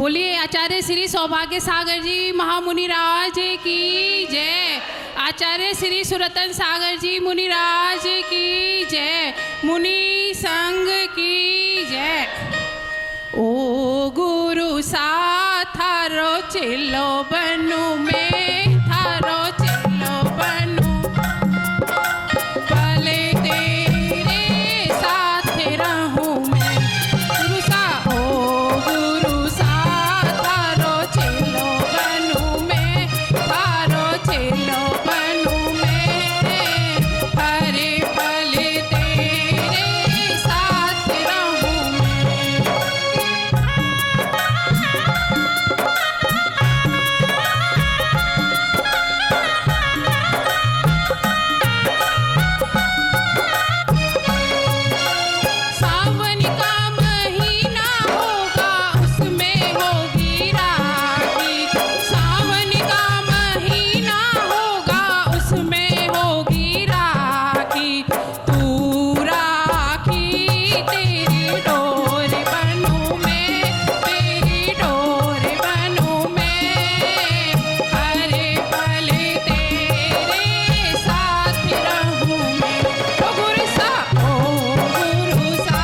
बोलिए आचार्य श्री सौभाग्य सागर जी महामुनि राज की जय। आचार्य श्री सुरतन सागर जी मुनि राज की जय। मुनि संघ की जय। ओ गुरु सा थारो चेलो बनू में, थारो चेलो बनू, भले तेरे साथ रहूं मैं। गुरु सा, ओ गुरु सा थारो चेलो बनू मैं, थारो चेलो बनू मैं, हरे भले तेरे साथ रहूं मैं। सावन का महीना होगा उसमें होगी राखी, सावन का महीना होगा उसमें होगी राखी। तू राखी तेरी डोर बनूं मैं, तेरी डोर बनूं मैं, हरे भले तेरे साथ रहूं मैं। ओ गुरु सा, ओ गुरु सा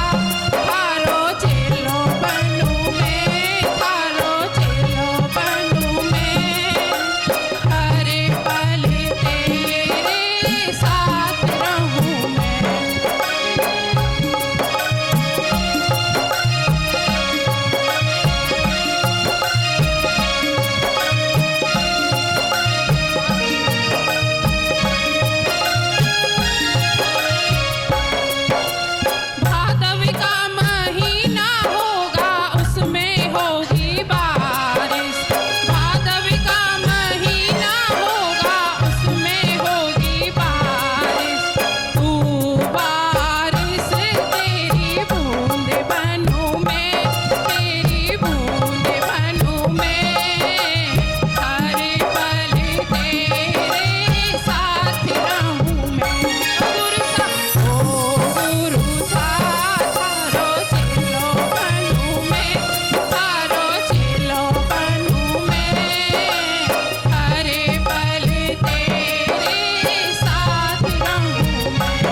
थारो चेलो बनूं मैं, थारो चेलो बनूं मैं, हरे भले तेरे साथ रहूं मैं। भादव का महीना होगा उसमें होगी बारिश, भादव का महीना होगा उसमें होगी बारिश। तू बारिश तेरी बूंद बनूं मैं, तेरी बूंद बनूं मैं, हरे भले तेरे साथ रहूं मैं। गुरु सा, ओ गुरु सा थारो चेलो बनूं मैं, थारो चेलो बनूं मैं, हरे भले तेरे साथ रहूं मैं।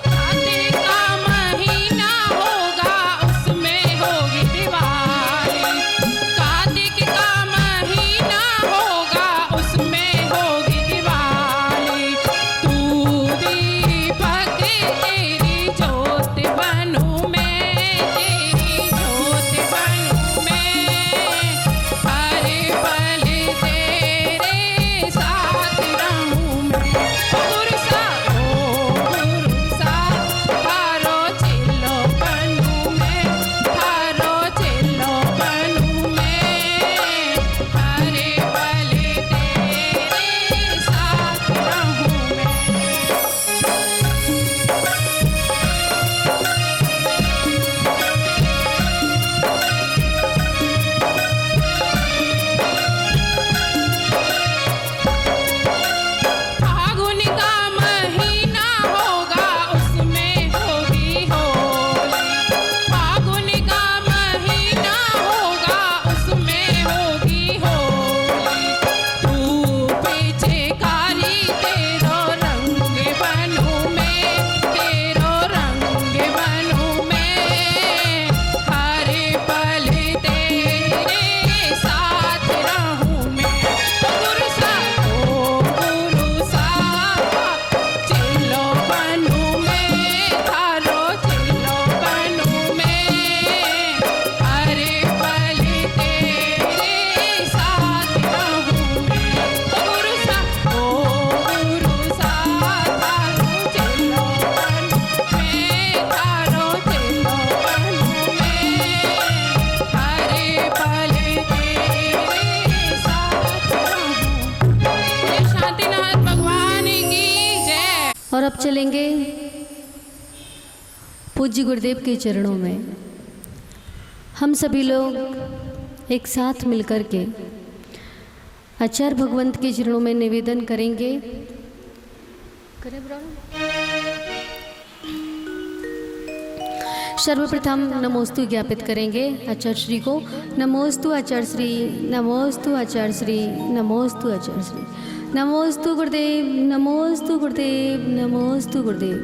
कार्तिक का महीना होगा उसमें होगी दिवाली, कार्तिक का महीना होगा उसमें होगी दिवाली। तू दीपक तेरी ज्योत बनूं मैं, तेरी ज्योत बनूं मैं, हरे भले तेरे साथ रहूं मैं। ओ गुरु सा, ओ गुरु सा थारो चेलो बनूं मैं, थारो चेलो बनूं मैं, हरे भले तेरे साथ रहूं मैं। फागुन का महीना होगा उसमें होगी होली, फागुन का महीना होगा उसमें होगी होली। तू पिचकारी तेरो रंग बनूं मैं, तेरो रंग बनूं मैं, हरे भले तेरे साथ रहूं मैं। ओ गुरु सा, ओ गुरु सा चेलो बनूं मैं, थारो चेलो बनूं मैं, हरे भले तेरे साथ रहूं मैं। ओ गुरु सा, ओ गुरु सा थारो चेलो बनूं मैं, थारो चेलो बनूं मैं, हरे भले तेरे साथ रहूं। ये शांतिनाथ भगवान की जय। और अब चलेंगे पूज्य गुरुदेव के चरणों में। हम सभी लोग एक साथ मिलकर के आचार्य भगवंत के चरणों में निवेदन करेंगे। सर्वप्रथम नमोस्तु ज्ञापित करेंगे आचार्य श्री को। नमोस्तु आचार्य श्री, नमोस्तु आचार्य श्री, नमोस्तु आचार्य श्री, नमोस्तु गुरुदेव, नमोस्तु गुरुदेव, नमोस्तु गुरुदेव,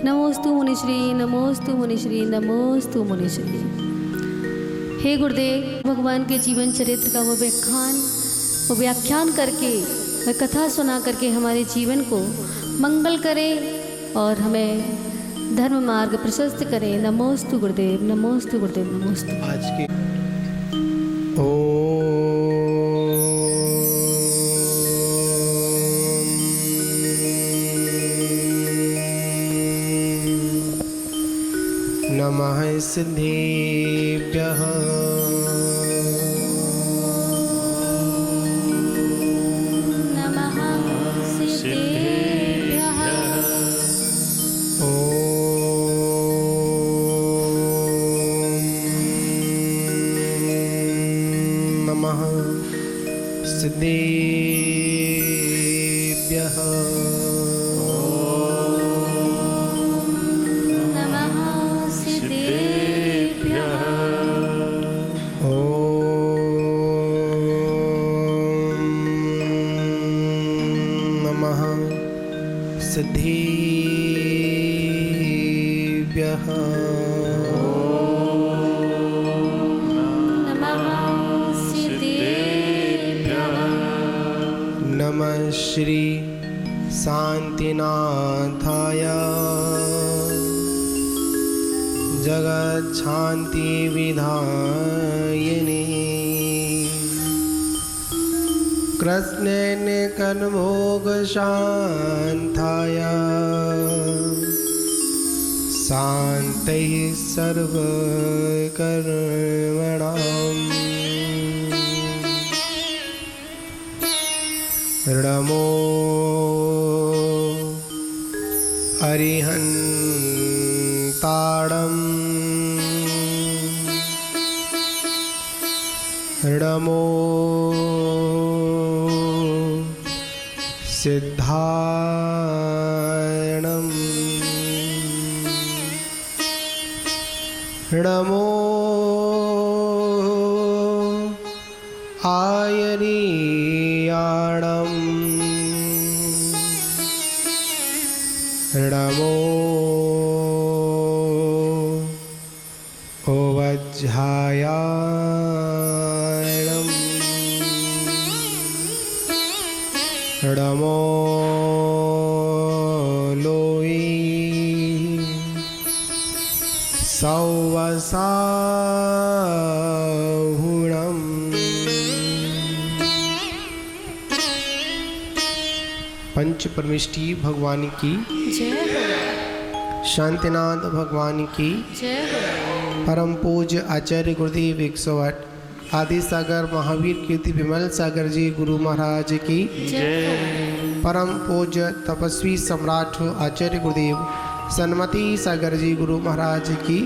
नमोस्तु मुनिश्री, नमोस्तु मुनिश्री, नमोस्तु मुनिश्री। हे गुरुदेव, भगवान के जीवन चरित्र का वो व्याख्यान करके, वह कथा सुना करके हमारे जीवन को मंगल करें और हमें धर्म मार्ग प्रशस्त करें। नमोस्तु गुरुदेव, नमोस्तु गुरुदेव, नमोस्तु। आज के नमः सिद्धेभ्यः नमः सिद्धेभ्यः नमः सिद्धेभ्यः नमः सिद्धेभ्यः नमः सिद्धेभ्यः नमः श्री शांतिनाथाय जगत शांति विधायिने कृष्णेन कनभोग शांताय शांतै सर्वकर्मणाम् नमो अरिहन्ताणं नमो सिद्धायणं नमो आयनीयाणं नमो ओवज्झायाणं नमो लोई सौवसाहुणम् पंच परमेष्ठी भगवान की जय हो, शांतिनाथ भगवान की जय हो। परम पूज्य आचार्य गुरुदेव 108 आदि सागर महावीर कीर्ति विमल सागर जी गुरु महाराज की जय हो। परम पूज्य तपस्वी सम्राट आचार्य गुरुदेव सन्मति सागर जी गुरु महाराज की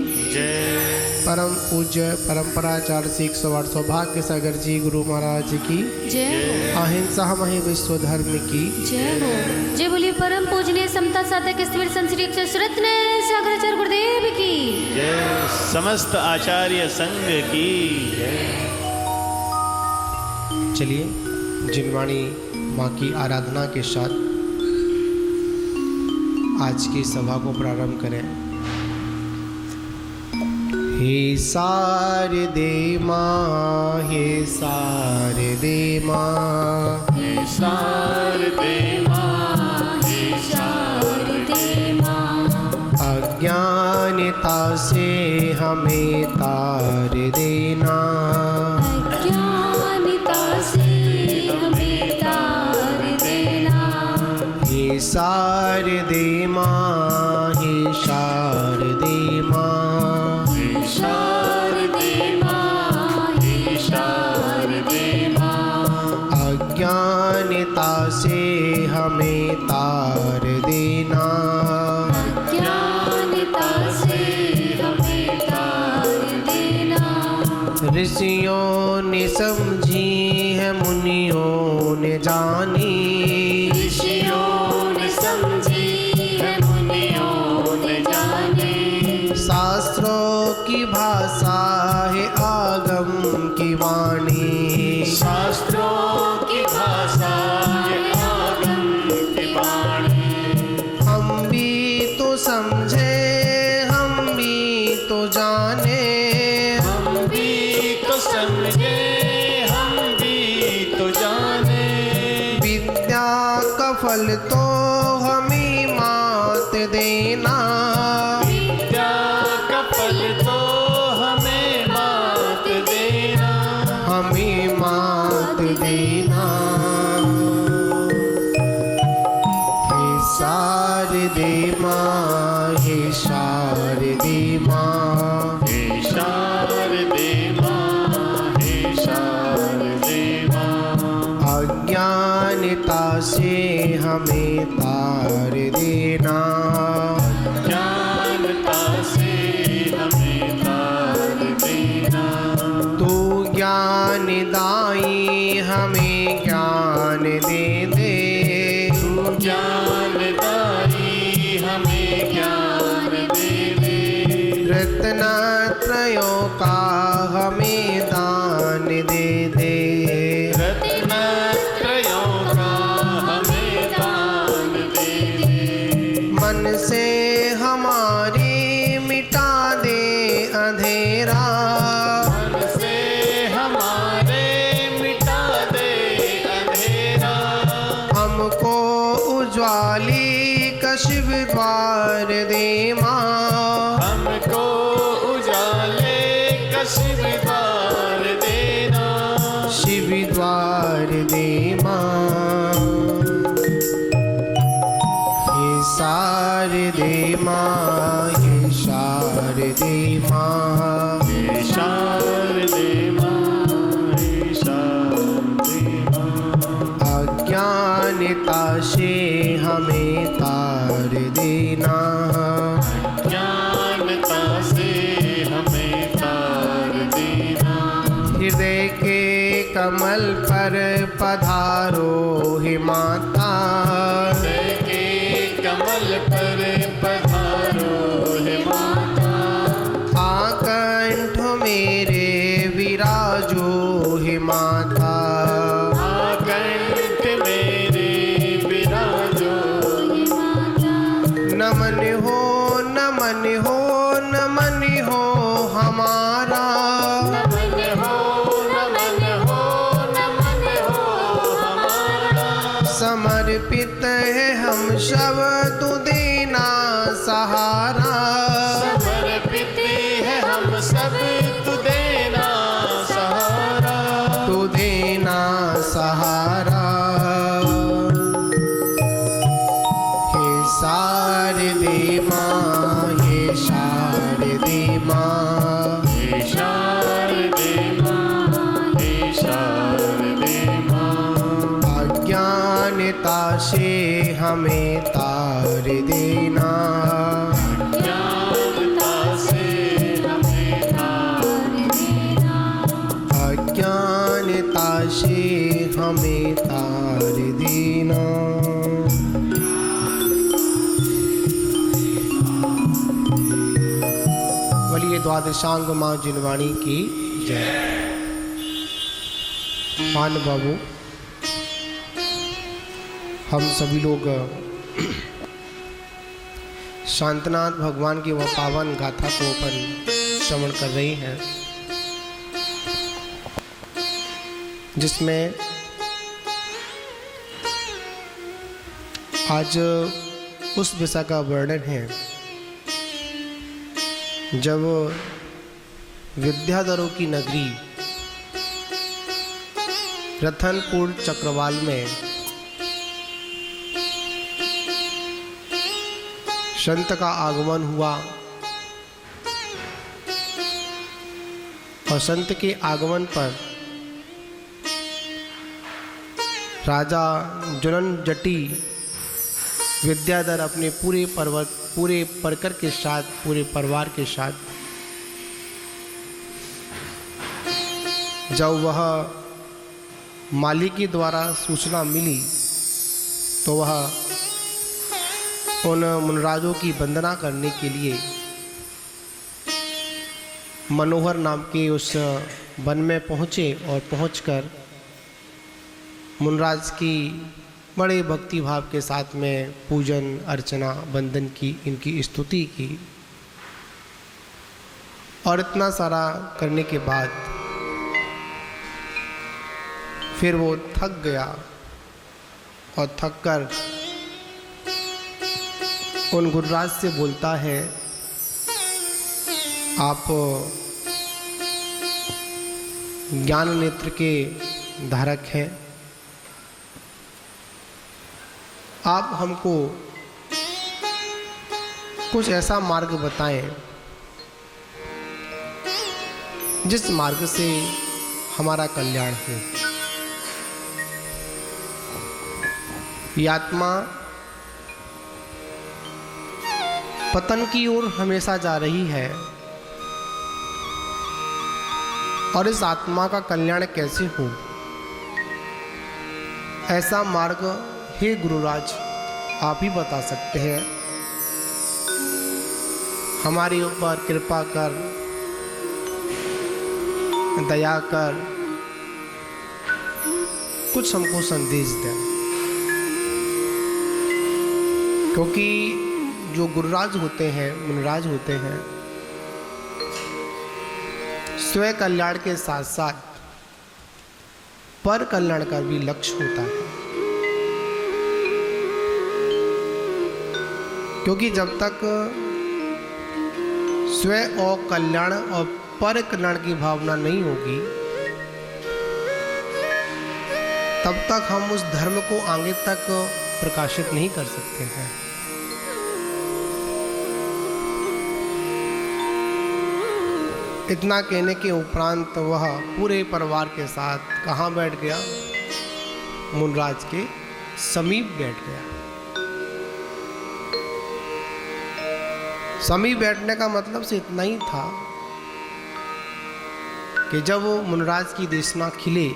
परम पूज्य परंपराचार्य से 108 सौभाग्य सागर जी गुरु महाराज की जय हो, अहिंसा मही विश्व धर्म की जय हो। जय बोलिए परम पूजनीय समता साधक स्थिर संश्री रत्न सागराचार्य गुरुदेव की जय। समस्त आचार्य संघ की जय। चलिए जिनवाणी माँ की आराधना के साथ आज की सभा को प्रारंभ करें। हे शारदे माँ, हे शारदे माँ, हे शारदे माँ, हे शारदे माँ, अज्ञानता से हमें तार देना, अज्ञानता से हमें तार देना। हे शारदे माँ, हे शारदे माँ, शारदे माँ, हे शारदे माँ, अज्ञानता से हमें तार देना, अज्ञानता से हमें तार देना। ऋषियों ने समझी है मुनि मुनियों ने जानी, ऋषियों ने समझी है मुनियों ने जानी। शास्त्रों की भाषा है आगम की वाणी, शास्त्रों की भाषा है आगम की वाणी। हम भी तो समझे, हम भी तो जाने, हम भी तो समझे, हम भी तो जाने। विद्या का फल तो हमें मात देना, विद्या का फल तो हमें मात देना, हमें मात देना। हे शारदे माँ, हे शारदे माँ, हे शारदे माँ, हे शारदे माँ। अज्ञानता से हमें तार देना, ज्ञानता से हमें तार देना। तू ज्ञानदायी हमें ज्ञान दे दे, तू ज्ञानदायी हमें ज्ञान दे दे। रत्नत्रयों का हमें दान दे दे, रत्नत्रयों का हमें दान दे दे। मन से हमारे मिटा दे अंधेरा, मन से हमारे मिटा दे अंधेरा। हमको उज्ज्वाली का शिव द्वार दे माँ, हमको उजाले का शिव द्वार देना, शिव द्वार दे माँ। हे शारदे माँ, हे शारदे माँ, हे शारदे माँ, हे शारदे माँ। अज्ञानता से हमें तार देना, ज्ञानता से हमें तार देना। हृदय के कमल पर पधारो हे माता, हृदय के कमल पर पधारो हे माता। आकंठ मेरे विराजो हे माता, आकंठ मेरे विराजो हे माता। नमन हो, नमन हो, नमन हो हमारा, नमन हो, नमन हो, नमन हो हमारा। समर्पित है हम सब तू देना सहारा, समर्पित है हम सब तू देना सहारा, तू देना सहारा। हे शारदे माँ, हे शारदे माँ, हे शारदे माँ, हे शारदे माँ। अज्ञानता से हमें तार देना, ज्ञानता से हमें तार देना, अज्ञानता से हमें तार देना। बोलिए द्वादशांग माँ जिनवाणी की जय। मान बाबू, हम सभी लोग शांतनाथ भगवान की वह पावन गाथा को अपन श्रवण कर रहे हैं, जिसमें आज उस विषय का वर्णन है जब विद्याधरों की नगरी रतनपुर चक्रवाल में संत का आगमन हुआ और संत के आगमन पर राजा जुननजटी विद्याधर अपने पूरे परकर के साथ, पूरे परिवार के साथ जब वह माली के द्वारा सूचना मिली तो वह उन मुनराजों की वंदना करने के लिए मनोहर नाम के उस वन में पहुँचे और पहुंचकर मुनराज की बड़े भक्ति भाव के साथ में पूजन अर्चना वंदन की, इनकी स्तुति की। और इतना सारा करने के बाद फिर वो थक गया और थक कर उन गुरुराज से बोलता है, आप ज्ञान नेत्र के धारक हैं, आप हमको कुछ ऐसा मार्ग बताएं जिस मार्ग से हमारा कल्याण हो। ये आत्मा पतन की ओर हमेशा जा रही है और इस आत्मा का कल्याण कैसे हो, ऐसा मार्ग हे गुरुराज आप ही बता सकते हैं। हमारे ऊपर कृपा कर, दया कर, कुछ हमको संदेश दें। क्योंकि जो गुरुराज होते हैं, मुनिराज होते हैं, स्वयं कल्याण के साथ साथ पर कल्याण का भी लक्ष्य होता है। क्योंकि जब तक स्वयं और कल्याण और पर कल्याण की भावना नहीं होगी तब तक हम उस धर्म को आगे तक प्रकाशित नहीं कर सकते हैं। इतना कहने के उपरांत वह पूरे परिवार के साथ कहाँ बैठ गया? मुनराज के समीप बैठ गया। समीप बैठने का मतलब से इतना ही था कि जब वो मुनराज की देशना खिले,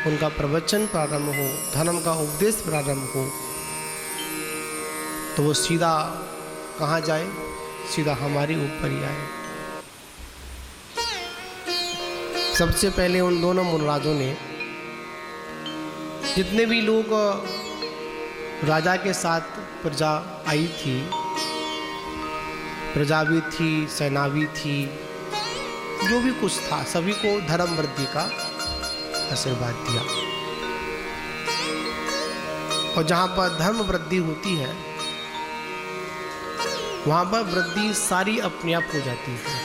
उनका प्रवचन प्रारंभ हो, धर्म का उपदेश प्रारंभ हो, तो वो सीधा कहाँ जाए? सीधा हमारे ऊपर ही आए। सबसे पहले उन दोनों मुनराजों ने, जितने भी लोग राजा के साथ प्रजा आई थी, प्रजा भी थी, सेना भी थी, जो भी कुछ था, सभी को धर्म वृद्धि का आशीर्वाद दिया। और जहाँ पर धर्म वृद्धि होती है वहाँ पर वृद्धि सारी अपने आप हो जाती है,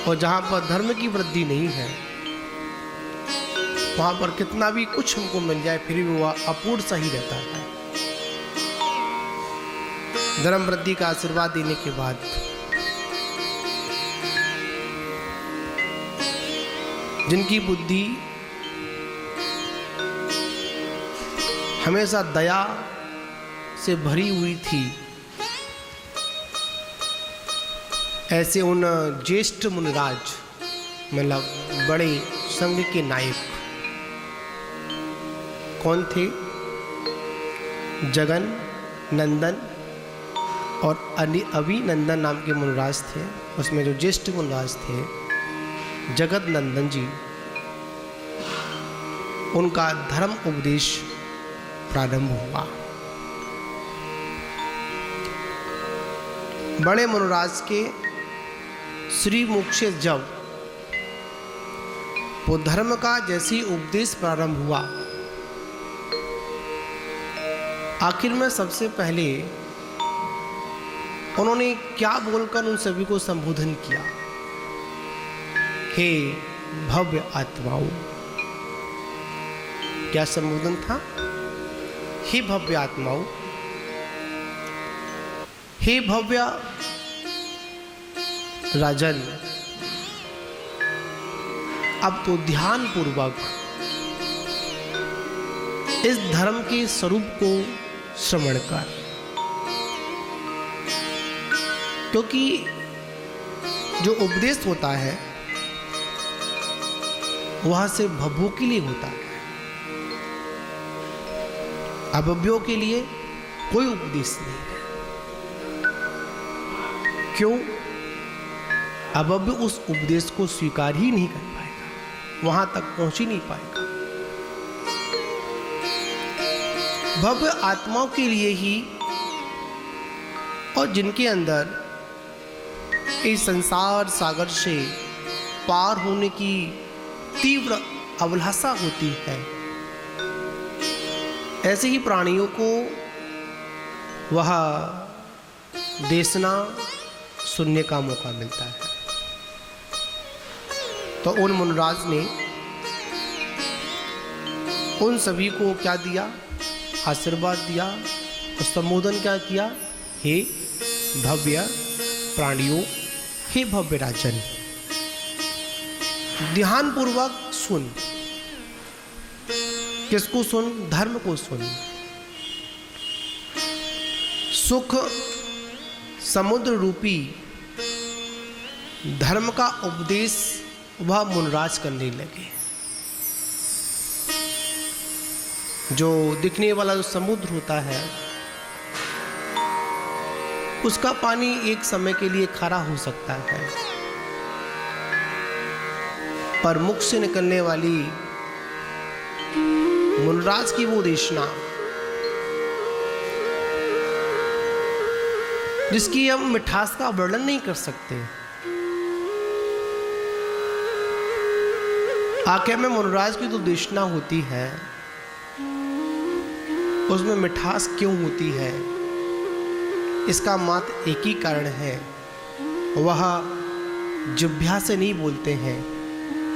और जहाँ पर धर्म की वृद्धि नहीं है वहाँ पर कितना भी कुछ हमको मिल जाए फिर भी वह अपूर्ण सा ही रहता है। धर्म वृद्धि का आशीर्वाद देने के बाद जिनकी बुद्धि हमेशा दया से भरी हुई थी, ऐसे उन ज्येष्ठ मुनिराज, मतलब बड़े संघ के नायक कौन थे? जगन नंदन और अभिनंदन नाम के मुनिराज थे। उसमें जो ज्येष्ठ मुनिराज थे जगत नंदन जी, उनका धर्म उपदेश प्रारंभ हुआ। बड़े मुनिराज के श्री मुख से जब वो धर्म का जैसे ही उपदेश प्रारंभ हुआ, आखिर में सबसे पहले उन्होंने क्या बोलकर उन सभी को संबोधन किया? हे भव्य आत्माओं। क्या संबोधन था? हे भव्य आत्माओं, हे भव्य राजन, अब तो ध्यान पूर्वक इस धर्म के स्वरूप को श्रवण कर। क्योंकि जो उपदेश होता है वह सिर्फ भव्यों के लिए होता है, अभव्यों के लिए कोई उपदेश नहीं है। क्यों? अभव्य उस उपदेश को स्वीकार ही नहीं कर पाएगा, वहां तक पहुंच ही नहीं पाएगा। भव्य आत्माओं के लिए ही, और जिनके अंदर इस संसार सागर से पार होने की तीव्र अभिलाषा होती है, ऐसे ही प्राणियों को वह देशना सुनने का मौका मिलता है। तो उन मुनिराज ने उन सभी को क्या दिया? आशीर्वाद दिया और संबोधन क्या किया? हे भव्य प्राणियों, हे भव्य राजन, ध्यान पूर्वक सुन। किसको सुन? धर्म को सुन। सुख समुद्र रूपी धर्म का उपदेश वह मुनिराज करने लगे। जो दिखने वाला जो समुद्र होता है, उसका पानी एक समय के लिए खारा हो सकता है, पर मुख से निकलने वाली मुनिराज की वो देशना, जिसकी हम मिठास का वर्णन नहीं कर सकते। आखिर में मुनिराज की जो देशना होती है, उसमें मिठास क्यों होती है? इसका मात्र एक ही कारण है, वह जिह्वा से नहीं बोलते हैं,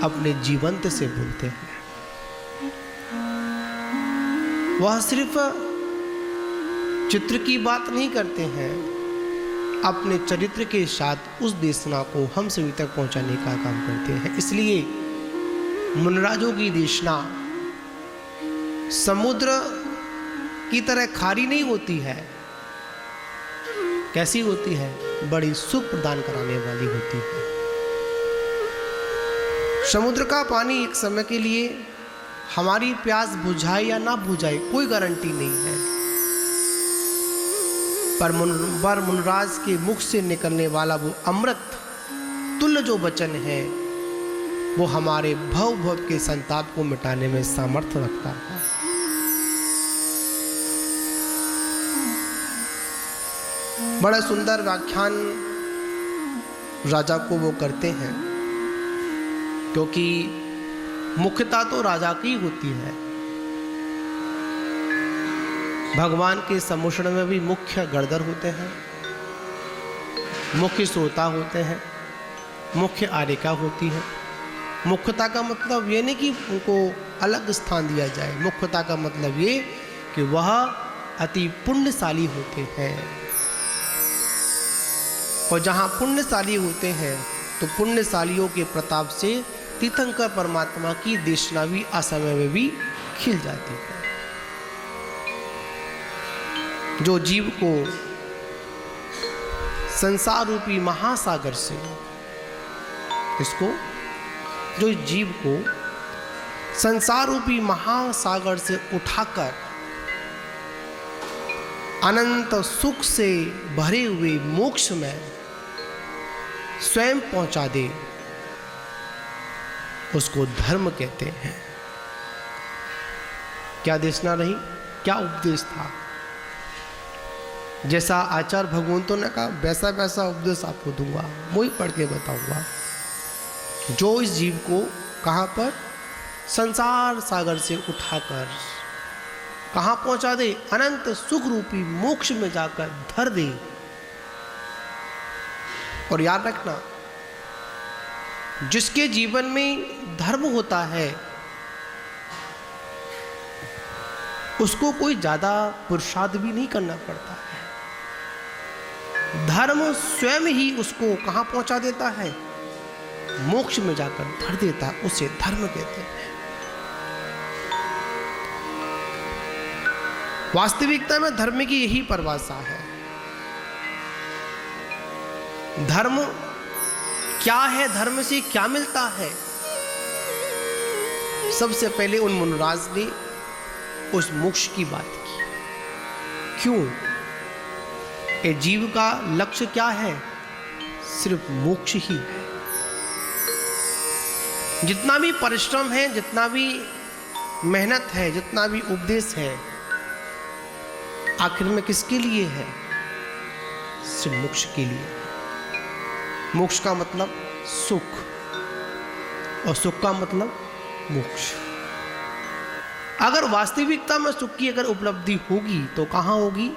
अपने जीवंत से बोलते हैं। वह सिर्फ चित्र की बात नहीं करते हैं, अपने चरित्र के साथ उस देशना को हम सभी तक पहुंचाने का काम करते हैं। इसलिए मुनिराजों की देशना समुद्र की तरह खारी नहीं होती है। कैसी होती है? बड़ी सुख प्रदान कराने वाली होती है। समुद्र का पानी एक समय के लिए हमारी प्यास बुझाए या ना बुझाए, कोई गारंटी नहीं है, पर मुनिराज के मुख से निकलने वाला वो अमृत तुल्य जो वचन है, वो हमारे भव के संताप को मिटाने में सामर्थ्य रखता है। बड़ा सुंदर व्याख्यान राजा को वो करते हैं, क्योंकि मुख्यता तो राजा की होती है। भगवान के सम्मोषण में भी मुख्य गणधर होते हैं, मुख्य श्रोता होते हैं, मुख्य आरिका होती है। मुख्यता का मतलब ये नहीं कि उनको अलग स्थान दिया जाए, मुख्यता का मतलब ये कि वह अति पुण्यशाली होते हैं। और जहाँ पुण्यशाली होते हैं, तो पुण्यशालियों के प्रताप से तीर्थंकर परमात्मा की देशना भी असमय में भी खिल जाती है। जो जीव को संसार रूपी महासागर से, जो जीव को संसार रूपी महासागर से उठाकर अनंत सुख से भरे हुए मोक्ष में स्वयं पहुंचा दे, उसको धर्म कहते हैं। क्या देशना रही, क्या उपदेश था? जैसा आचार्य भगवंतों ने कहा, वैसा वैसा उपदेश आपको दूंगा, वही पढ़ के बताऊंगा, जो इस जीव को कहाँ पर संसार सागर से उठाकर कहाँ पहुंचा दे? अनंत सुख रूपी मोक्ष में जाकर धर दे। और याद रखना, जिसके जीवन में धर्म होता है, उसको कोई ज्यादा पुरुषार्थ भी नहीं करना पड़ता है। धर्म स्वयं ही उसको कहाँ पहुंचा देता है? मोक्ष में जाकर धर देता है, उसे धर्म कहते हैं। वास्तविकता में धर्म की यही परिभाषा है। धर्म क्या है? धर्म से क्या मिलता है? सबसे पहले उन मुनिराज ने उस मोक्ष की बात की। क्यों? ये जीव का लक्ष्य क्या है? सिर्फ मोक्ष ही है। जितना भी परिश्रम है, जितना भी मेहनत है, जितना भी उपदेश है, आखिर में किसके लिए है? सिर्फ मोक्ष के लिए। मोक्ष का मतलब सुख, और सुख का मतलब मोक्ष। अगर वास्तविकता में सुख की अगर उपलब्धि होगी तो कहां होगी?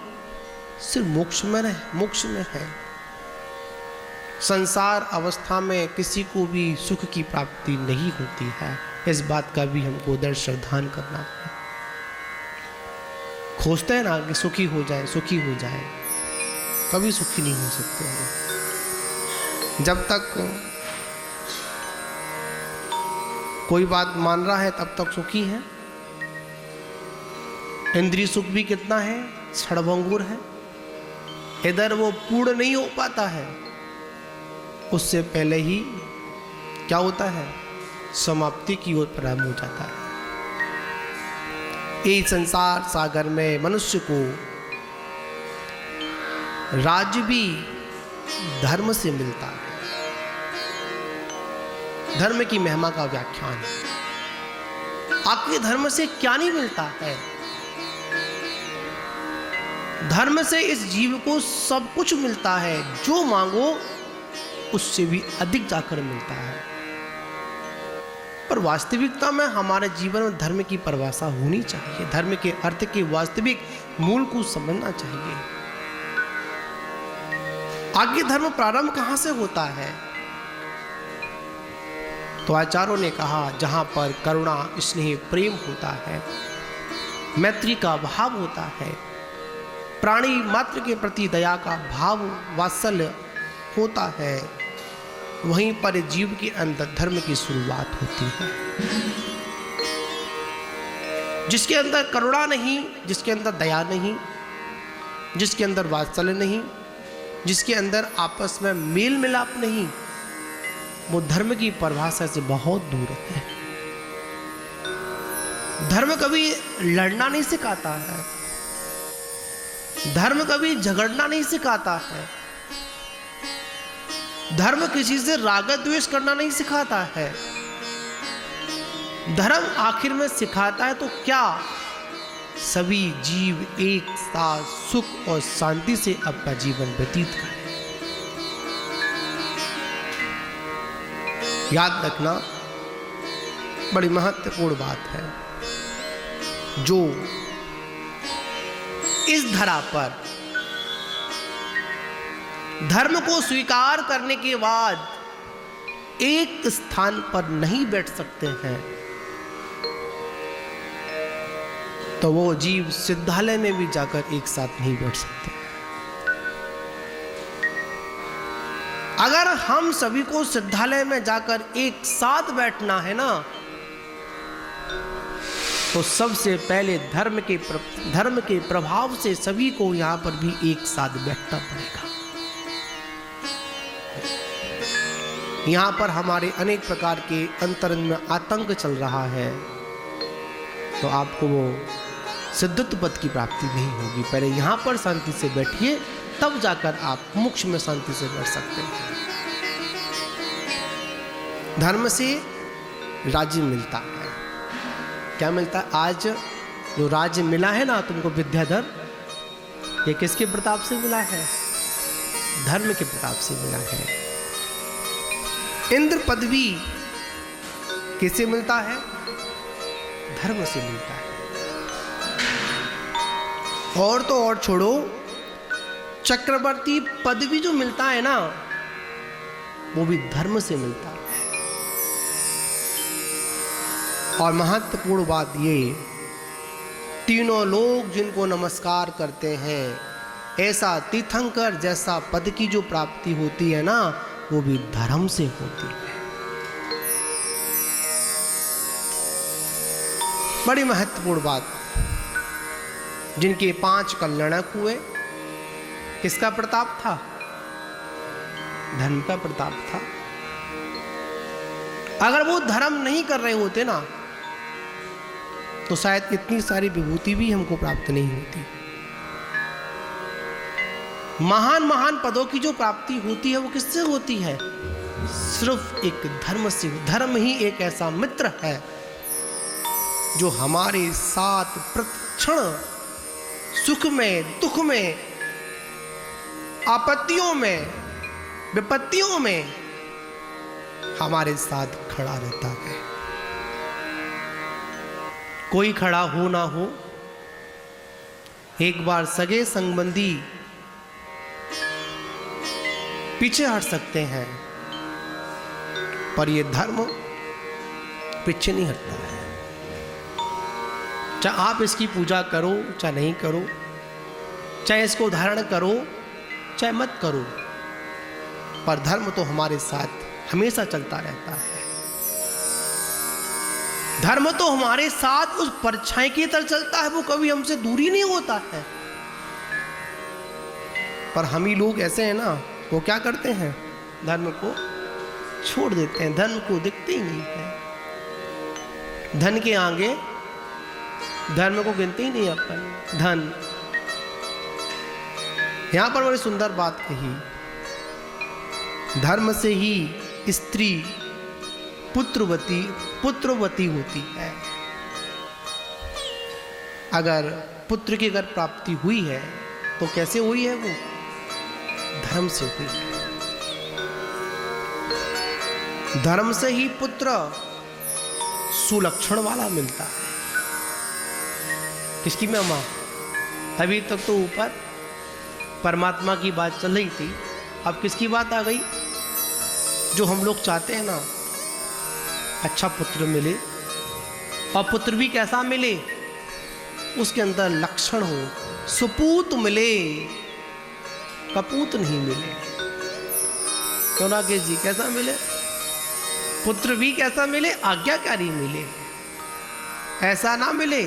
सिर्फ मोक्ष में है। संसार अवस्था में किसी को भी सुख की प्राप्ति नहीं होती है। इस बात का भी हमको दृढ़ श्रद्धान करना है। खोजते हैं ना कि सुखी हो जाए, सुखी हो जाए, कभी सुखी नहीं हो सकते हैं। जब तक कोई बात मान रहा है तब तक सुखी है। इंद्रिय सुख भी कितना है? क्षणभंगुर है। इधर वो पूर्ण नहीं हो पाता है, उससे पहले ही क्या होता है? समाप्ति की ओर प्रारंभ हो जाता है। इस संसार सागर में मनुष्य को राज्य भी धर्म से मिलता है। धर्म की महिमा का व्याख्यान है। आपके धर्म से क्या नहीं मिलता है? धर्म से इस जीव को सब कुछ मिलता है। जो मांगो उससे भी अधिक जाकर मिलता है। पर वास्तविकता में हमारे जीवन में धर्म की परिभाषा होनी चाहिए। धर्म के अर्थ के वास्तविक मूल को समझना चाहिए। आगे धर्म प्रारंभ कहां से होता है? तो आचार्यों ने कहा, जहां पर करुणा, स्नेह, प्रेम होता है, मैत्री का भाव होता है, प्राणी मात्र के प्रति दया का भाव, वात्सल्य होता है, वहीं पर जीव के अंदर धर्म की शुरुआत होती है। जिसके अंदर करुणा नहीं, जिसके अंदर दया नहीं, जिसके अंदर वात्सल्य नहीं, जिसके अंदर आपस में मेल मिलाप नहीं, वो धर्म की परिभाषा से बहुत दूर है। धर्म कभी लड़ना नहीं सिखाता है। धर्म कभी झगड़ना नहीं सिखाता है। धर्म किसी से राग द्वेष करना नहीं सिखाता है। धर्म आखिर में सिखाता है तो क्या? सभी जीव एक साथ सुख और शांति से अपना जीवन व्यतीत करें। याद रखना, बड़ी महत्वपूर्ण बात है। जो इस धरा पर धर्म को स्वीकार करने के बाद एक स्थान पर नहीं बैठ सकते हैं, तो वो जीव सिद्धालय में भी जाकर एक साथ नहीं बैठ सकते। अगर हम सभी को सिद्धालय में जाकर एक साथ बैठना है ना, तो सबसे पहले धर्म के प्रभाव से सभी को यहां पर भी एक साथ बैठना पड़ेगा। यहां पर हमारे अनेक प्रकार के अंतरंग में आतंक चल रहा है, तो आपको वो सिद्धत्व पद की प्राप्ति नहीं होगी। पहले यहां पर शांति से बैठिए, तब जाकर आप मोक्ष में शांति से बैठ सकते हैं। धर्म से राज्य मिलता है। क्या मिलता है? आज जो राज्य मिला है ना तुमको, विद्याधर, ये किसके प्रताप से मिला है? धर्म के प्रताप से मिला है। इंद्र पदवी किससे मिलता है? धर्म से मिलता है। और तो और छोड़ो, चक्रवर्ती पदवी जो मिलता है ना, वो भी धर्म से मिलता है। और महत्वपूर्ण बात ये, तीनों लोग जिनको नमस्कार करते हैं, ऐसा तीर्थंकर जैसा पद की जो प्राप्ति होती है ना, वो भी धर्म से होती है। बड़ी महत्वपूर्ण बात। जिनके 5 कल्याणक हुए, किसका प्रताप था? धर्म का प्रताप था। अगर वो धर्म नहीं कर रहे होते ना, तो शायद इतनी सारी विभूति भी हमको प्राप्त नहीं होती। महान महान पदों की जो प्राप्ति होती है वो किससे होती है? सिर्फ एक धर्म से। धर्म ही एक ऐसा मित्र है जो हमारे साथ प्रतिक्षण सुख में, दुख में, आपत्तियों में, विपत्तियों में हमारे साथ खड़ा रहता है। कोई खड़ा हो ना हो, एक बार सगे संबंधी पीछे हट सकते हैं, पर यह धर्म पीछे नहीं हटता है। चाहे आप इसकी पूजा करो चाहे नहीं करो, चाहे इसको धारण करो चाहे मत करो, पर धर्म तो हमारे साथ हमेशा चलता रहता है। धर्म तो हमारे साथ उस परछाई की तरह चलता है, वो कभी हमसे दूरी नहीं होता है। पर हम ही लोग ऐसे हैं ना, वो क्या करते हैं? धर्म को छोड़ देते हैं, धर्म को दिखते ही नहीं है। धन के आगे धर्म को गिनते ही नहीं अपन। धन, यहां पर बड़ी सुंदर बात कही, धर्म से ही स्त्री पुत्रवती होती है। अगर पुत्र की अगर प्राप्ति हुई है तो कैसे हुई है? वो धर्म से हुई है। धर्म से ही पुत्र सुलक्षण वाला मिलता है। किसकी महिमा? अभी तक तो ऊपर परमात्मा की बात चल रही थी, अब किसकी बात आ गई? जो हम लोग चाहते हैं ना, अच्छा पुत्र मिले, और पुत्र भी कैसा मिले? उसके अंदर लक्षण हो, सुपूत मिले, कपूत नहीं मिले। तो राकेश जी कैसा मिले? पुत्र भी कैसा मिले? आज्ञाकारी मिले। ऐसा ना मिले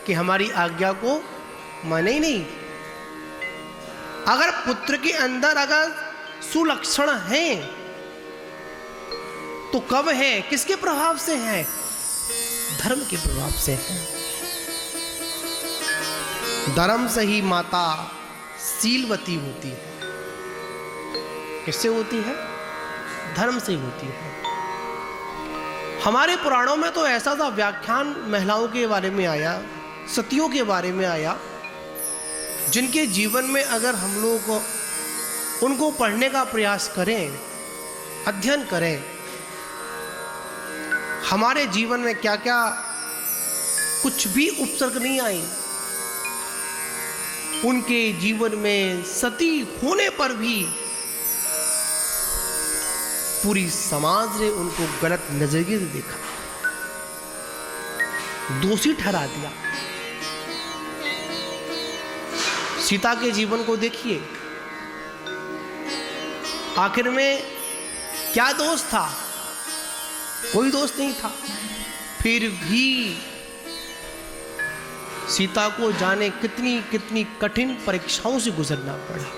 कि हमारी आज्ञा को माने ही नहीं। अगर पुत्र के अंदर अगर सुलक्षण है तो कब है? किसके प्रभाव से है? धर्म के प्रभाव से है। धर्म से ही माता शीलवती होती है। किससे होती है? धर्म से ही होती है। हमारे पुराणों में तो ऐसा सा व्याख्यान महिलाओं के बारे में आया, सतियों के बारे में आया, जिनके जीवन में अगर हम लोग उनको पढ़ने का प्रयास करें, अध्ययन करें, हमारे जीवन में क्या क्या कुछ भी उपसर्ग नहीं आई। उनके जीवन में सती होने पर भी पूरी समाज ने उनको गलत नजरिए से देखा, दोषी ठहरा दिया। सीता के जीवन को देखिए, आखिर में क्या दोष था? कोई दोष नहीं था। फिर भी सीता को जाने कितनी कितनी कठिन परीक्षाओं से गुजरना पड़ा,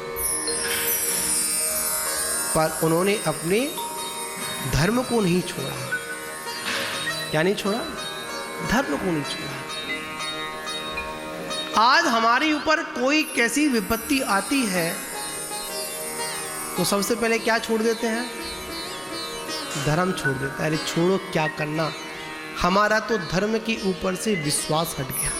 पर उन्होंने अपने धर्म को नहीं छोड़ा। क्या नहीं छोड़ा? धर्म को नहीं छोड़ा। आज हमारे ऊपर कोई कैसी विपत्ति आती है तो सबसे पहले क्या छोड़ देते हैं? धर्म छोड़ देता है। अरे छोड़ो, क्या करना, हमारा तो धर्म के ऊपर से विश्वास हट गया।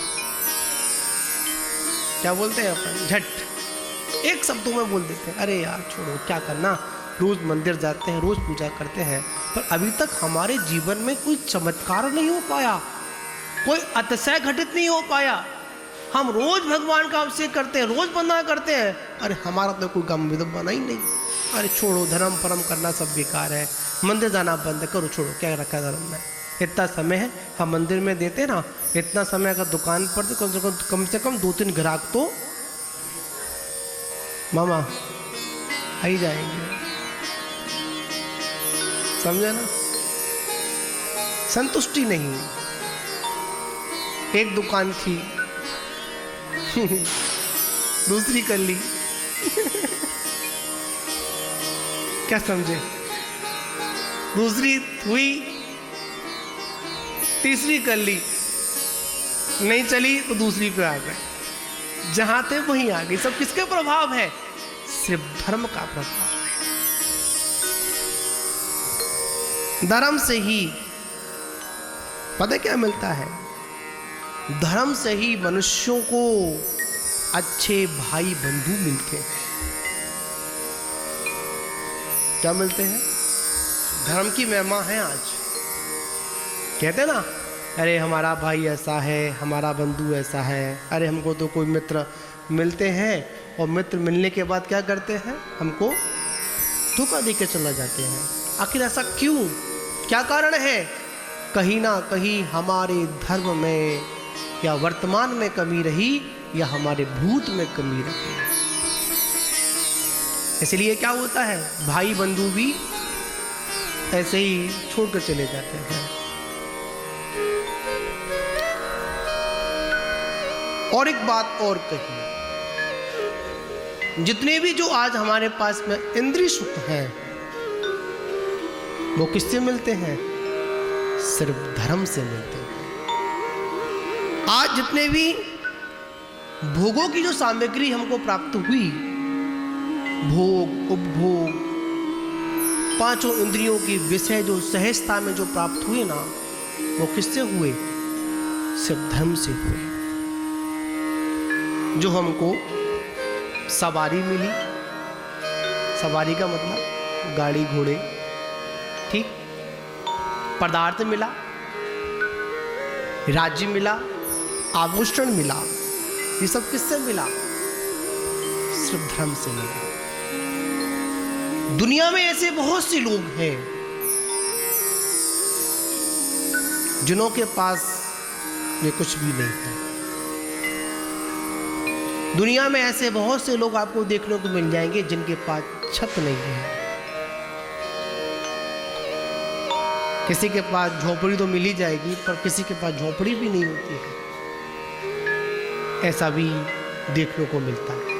क्या बोलते हैं अपन? झट एक शब्दों में बोल देते हैं, अरे यार छोड़ो, क्या करना, रोज मंदिर जाते हैं, रोज पूजा करते हैं, पर अभी तक हमारे जीवन में कोई चमत्कार नहीं हो पाया, कोई अतिशय घटित नहीं हो पाया। हम रोज भगवान का अभिषेक करते हैं, रोज वंदना करते हैं, अरे हमारा तो कोई गम विदम बना ही नहीं। अरे छोड़ो, धर्म परम करना सब बेकार है, मंदिर जाना बंद करो, छोड़ो, क्या रखा है धर्म में? इतना समय है, हम मंदिर में देते ना, इतना समय अगर दुकान पर तो कम से कम 2-3 ग्राहक तो मामा आ ही जाएंगे। समझे ना? संतुष्टि नहीं। एक दुकान थी दूसरी कर ली क्या समझे? दूसरी हुई, तीसरी कर ली, नहीं चली तो दूसरी पे आ गए, जहां थे वहीं आ गई। सब किसके प्रभाव है? सिर्फ धर्म का प्रभाव है। धर्म से ही पता क्या मिलता है? धर्म से ही मनुष्यों को अच्छे भाई बंधु मिलते हैं। क्या मिलते हैं? धर्म की महिमा है। आज कहते हैं ना, अरे हमारा भाई ऐसा है, हमारा बंधु ऐसा है। अरे हमको तो कोई मित्र मिलते हैं और मित्र मिलने के बाद क्या करते हैं? हमको धोखा दे के चला जाते हैं। आखिर ऐसा क्यों? क्या कारण है? कहीं ना कहीं हमारे धर्म में या वर्तमान में कमी रही या हमारे भूत में कमी रही। इसलिए क्या होता है? भाई बंधु भी ऐसे ही छोड़कर चले जाते हैं। और एक बात और कही, जितने भी जो आज हमारे पास में इंद्रिय सुख है वो किससे मिलते हैं? सिर्फ धर्म से मिलते हैं। आज जितने भी भोगों की जो सामग्री हमको प्राप्त हुई, भोग उपभोग, पांचों इंद्रियों की विषय जो सहजता में जो प्राप्त हुए ना, वो किससे हुए? सिर्फ धर्म से हुए। जो हमको सवारी मिली, सवारी का मतलब गाड़ी घोड़े, ठीक, पदार्थ मिला, राज्य मिला, आभूषण मिला, ये सब किससे मिला? सिर्फ धर्म से मिला। दुनिया में ऐसे बहुत से लोग हैं जिनों के पास ये कुछ भी नहीं है। दुनिया में ऐसे बहुत से लोग आपको देखने को मिल जाएंगे जिनके पास छत नहीं है। किसी के पास झोपड़ी तो मिल ही जाएगी, पर किसी के पास झोपड़ी भी नहीं होती है। ऐसा भी देखने को मिलता है।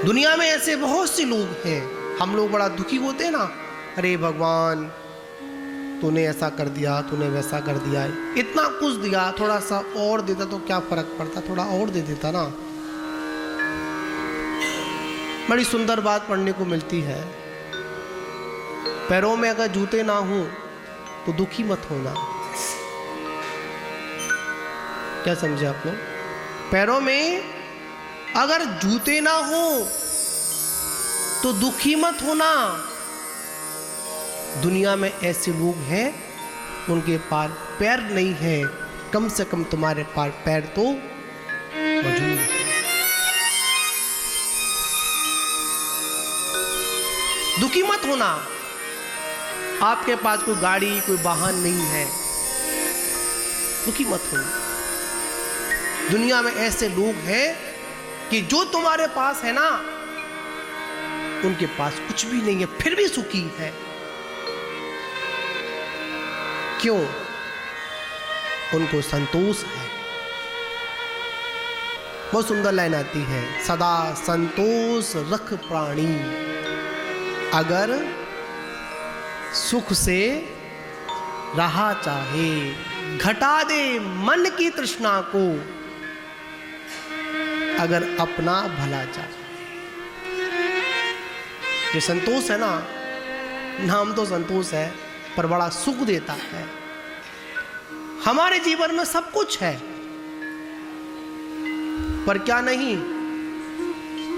दुनिया में ऐसे बहुत से लोग हैं, हम लोग बड़ा दुखी होते हैं ना, अरे भगवान तूने ऐसा कर दिया, तूने वैसा कर दिया, इतना कुछ दिया, थोड़ा सा और देता तो क्या फर्क पड़ता, थोड़ा और दे देता ना। बड़ी सुंदर बात पढ़ने को मिलती है, पैरों में अगर जूते ना हो तो दुखी मत होना। क्या समझे आप लोग? पैरों में अगर जूते ना हो तो दुखी मत होना। दुनिया में ऐसे लोग हैं उनके पास पैर नहीं है, कम से कम तुम्हारे पास पैर तो मौजूद है। दुखी मत होना। आपके पास कोई गाड़ी कोई वाहन नहीं है, दुखी मत होना। दुनिया में ऐसे लोग हैं कि जो तुम्हारे पास है ना, उनके पास कुछ भी नहीं है फिर भी सुखी है। क्यों? उनको संतोष है। बहुत सुंदर लाइन आती है, सदा संतोष रख प्राणी, अगर सुख से रहा चाहे, घटा दे मन की तृष्णा को, अगर अपना भला चाहे। ये संतोष है ना, नाम तो संतोष है पर बड़ा सुख देता है। हमारे जीवन में सब कुछ है पर क्या नहीं?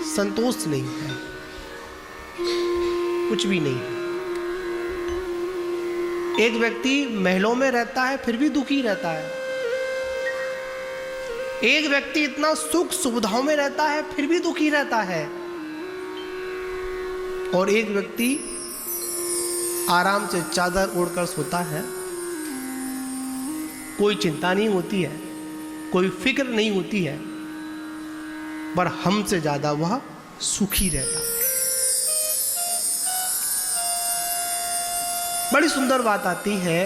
संतोष नहीं है, कुछ भी नहीं है। एक व्यक्ति महलों में रहता है फिर भी दुखी रहता है। एक व्यक्ति इतना सुख सुविधाओं में रहता है फिर भी दुखी रहता है। और एक व्यक्ति आराम से चादर ओढ़कर सोता है, कोई चिंता नहीं होती है, कोई फिक्र नहीं होती है, पर हमसे ज्यादा वह सुखी रहता है। बड़ी सुंदर बात आती है,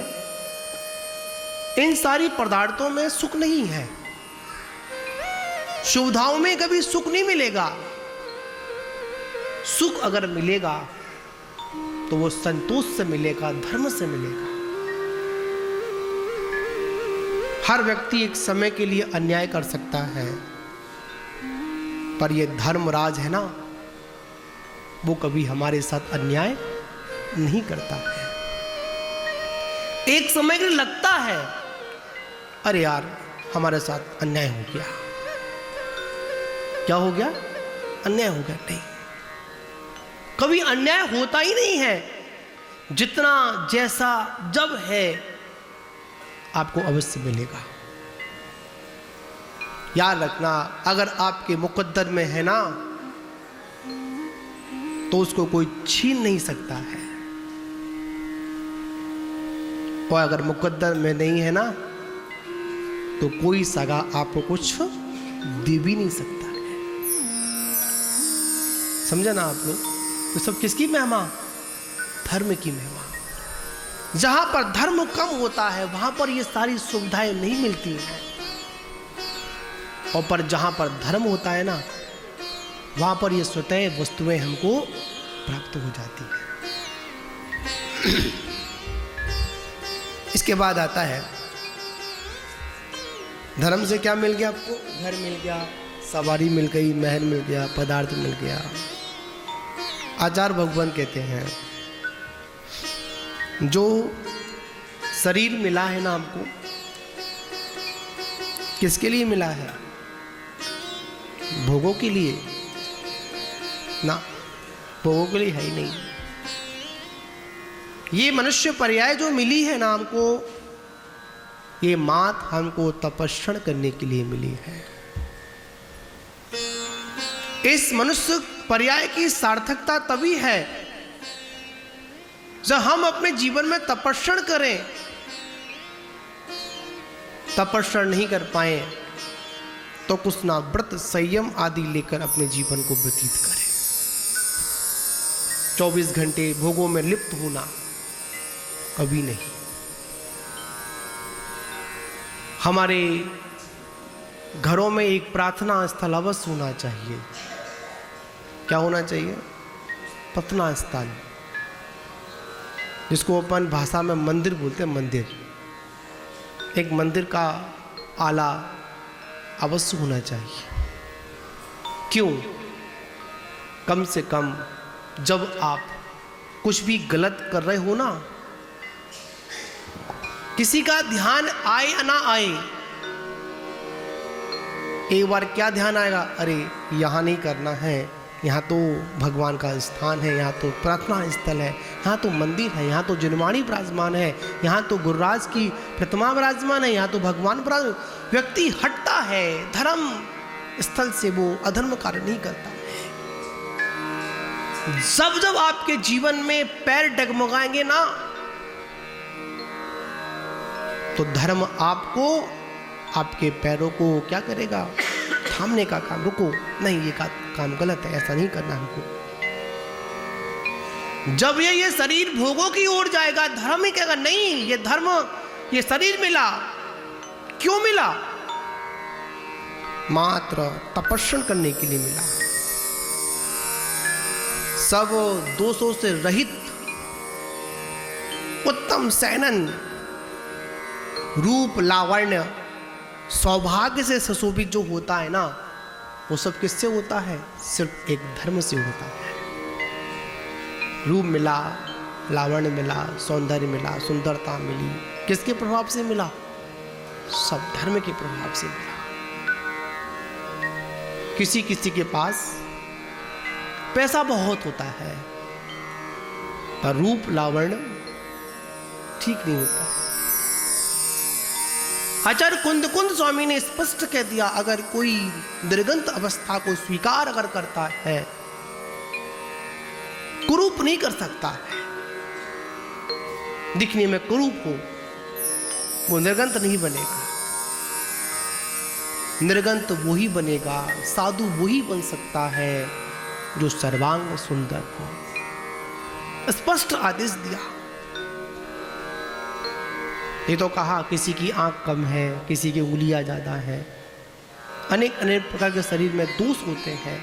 इन सारी पदार्थों में सुख नहीं है। सुविधाओं में कभी सुख नहीं मिलेगा। सुख अगर मिलेगा तो वो संतोष से मिलेगा, धर्म से मिलेगा। हर व्यक्ति एक समय के लिए अन्याय कर सकता है, पर यह धर्मराज है ना, वो कभी हमारे साथ अन्याय नहीं करता है। एक समय के लिए लगता है अरे यार हमारे साथ अन्याय हो गया, क्या हो गया, अन्याय हो गया। नहीं, कभी अन्याय होता ही नहीं है। जितना जैसा जब है आपको अवश्य मिलेगा। याद रखना, अगर आपके मुकद्दर में है ना तो उसको कोई छीन नहीं सकता है, और अगर मुकद्दर में नहीं है ना तो कोई सगा आपको कुछ दे भी नहीं सकता है। समझा ना आप लोग? तो सब किसकी महिमा? धर्म की महिमा। जहां पर धर्म कम होता है वहां पर ये सारी सुविधाएं नहीं मिलती हैं, और पर जहां पर धर्म होता है ना वहां पर ये स्वतः वस्तुएं हमको प्राप्त हो जाती है। इसके बाद आता है धर्म से क्या मिल गया आपको? घर मिल गया, सवारी मिल गई, महल मिल गया, पदार्थ मिल गया। आचार्य भगवान कहते हैं जो शरीर मिला है ना हमको, किसके लिए मिला है? भोगों के लिए ना, भोगों के लिए है ही नहीं। ये मनुष्य पर्याय जो मिली है ना हमको, ये मात हमको तपस्या करने के लिए मिली है। इस मनुष्य पर्याय की सार्थकता तभी है जब हम अपने जीवन में तपस्या करें। तपस्या नहीं कर पाए तो कुछ ना व्रत संयम आदि लेकर अपने जीवन को व्यतीत करें। 24 घंटे भोगों में लिप्त होना कभी नहीं। हमारे घरों में एक प्रार्थना स्थल अवश्य होना चाहिए। क्या होना चाहिए? प्रार्थना स्थल, जिसको अपन भाषा में मंदिर बोलते हैं। मंदिर, एक मंदिर का आला अवश्य होना चाहिए। क्यों? कम से कम जब आप कुछ भी गलत कर रहे हो ना, किसी का ध्यान आए या ना आए, एक बार क्या ध्यान आएगा, अरे यहाँ नहीं करना है, यहाँ तो भगवान का स्थान है, यहाँ तो प्रार्थना स्थल है, यहाँ तो मंदिर है, यहाँ तो जिनवाणी विराजमान है, यहाँ तो गुरुराज की प्रतिमा विराजमान है, यहाँ तो भगवान विराजमान। व्यक्ति हटता है धर्म स्थल से, वो अधर्म कार्य नहीं करता है। जब जब आपके जीवन में पैर डगमगाएंगे ना तो धर्म आपको, आपके पैरों को क्या करेगा? थामने का काम। रुको, नहीं ये काम गलत है, ऐसा नहीं करना हमको। जब ये शरीर भोगों की ओर जाएगा, धर्म ही कहेगा नहीं, ये धर्म, ये शरीर मिला, क्यों मिला? मात्र तपस्या करने के लिए मिला। सब दोषों से रहित उत्तम सैनन, रूप लावण्य, सौभाग्य से सुशोभित जो होता है ना, वो सब किससे होता है? सिर्फ एक धर्म से होता है। रूप मिला, लावण्य मिला, सौंदर्य मिला, सुंदरता मिली, किसके प्रभाव से मिला? सब धर्म के प्रभाव से मिला। किसी किसी के पास पैसा बहुत होता है पर रूप लावण्य ठीक नहीं होता। आचार्य कुंद स्वामी ने स्पष्ट कह दिया, अगर कोई निर्गंत अवस्था को स्वीकार अगर करता है, कुरूप नहीं कर सकता है, दिखने में कुरूप हो, वो निर्गंत नहीं बनेगा। निर्गंत वही बनेगा, साधु वही बन सकता है जो सर्वांग सुंदर हो। स्पष्ट आदेश दिया। ये तो कहा किसी की आंख कम है, किसी की उंगलियां ज्यादा है, अनेक अनेक प्रकार के शरीर में दोष होते हैं,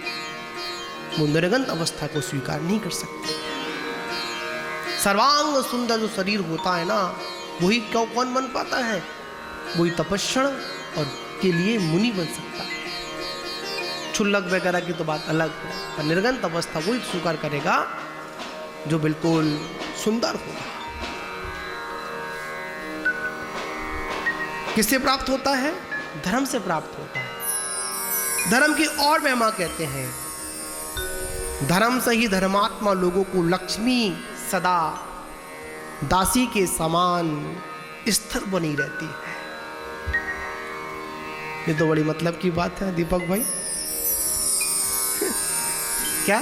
वो निर्गंत अवस्था को स्वीकार नहीं कर सकते। सर्वांग सुंदर जो शरीर होता है ना, वही क्यों कौन बन पाता है? वही तपस्या और के लिए मुनि बन सकता है। क्षुल्लक वगैरह की तो बात अलग है, पर निर्गंत अवस्था वही स्वीकार करेगा जो बिल्कुल सुंदर होगा। किससे प्राप्त होता है? धर्म से प्राप्त होता है। धर्म की और महिमा कहते हैं, धर्म से ही धर्मात्मा लोगों को लक्ष्मी सदा दासी के समान स्थिर बनी रहती है। ये तो बड़ी मतलब की बात है दीपक भाई। क्या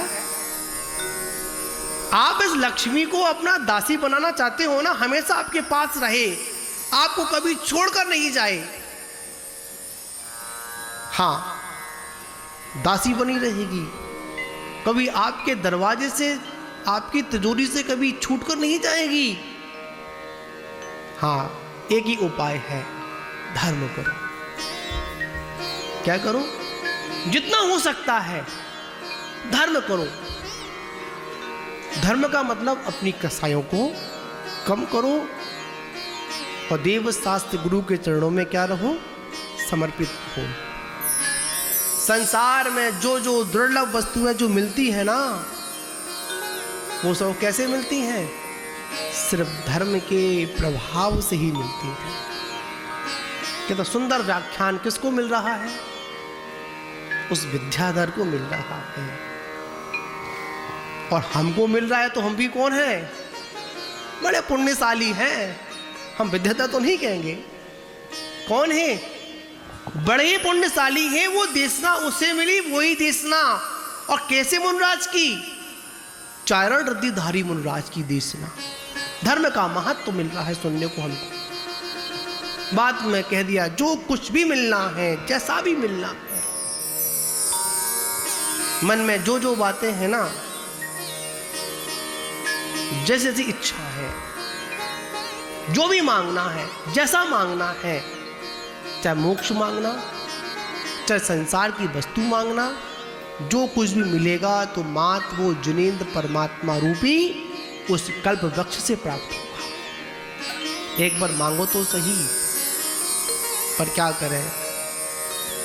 आप इस लक्ष्मी को अपना दासी बनाना चाहते हो ना? हमेशा आपके पास रहे, आपको कभी छोड़कर नहीं जाए। हाँ, दासी बनी रहेगी, कभी आपके दरवाजे से, आपकी तिजोरी से कभी छूटकर नहीं जाएगी। हाँ, एक ही उपाय है, धर्म करो। क्या करो? जितना हो सकता है धर्म करो। धर्म का मतलब अपनी कसायों को कम करो और देव शास्त्र गुरु के चरणों में क्या रहो? समर्पित हो। संसार में जो जो दुर्लभ वस्तुएं जो मिलती है ना, वो सब कैसे मिलती हैं? सिर्फ धर्म के प्रभाव से ही मिलती है। कितना सुंदर व्याख्यान किसको मिल रहा है? उस विद्याधर को मिल रहा है। और हमको मिल रहा है तो हम भी कौन हैं? बड़े पुण्यशाली हैं। हम विद्याधर तो नहीं कहेंगे। कौन है? बड़े ही पुण्यशाली हैं। वो देशना उसे मिली, वही देशना। और कैसे मुनराज की? चारण रद्दीधारी मुनराज की देशना। धर्म का महत्व मिल रहा है सुनने को हमको। बात में कह दिया, जो कुछ भी मिलना है, जैसा भी मिलना है, मन में जो जो बातें हैं ना, जैसे जैसी इच्छा है, जो भी मांगना है, जैसा मांगना है, चाहे मोक्ष मांगना, चाहे संसार की वस्तु मांगना, जो कुछ भी मिलेगा तो मात वो जिनेंद्र परमात्मा रूपी उस कल्प वृक्ष से प्राप्त होगा। एक बार मांगो तो सही। पर क्या करें,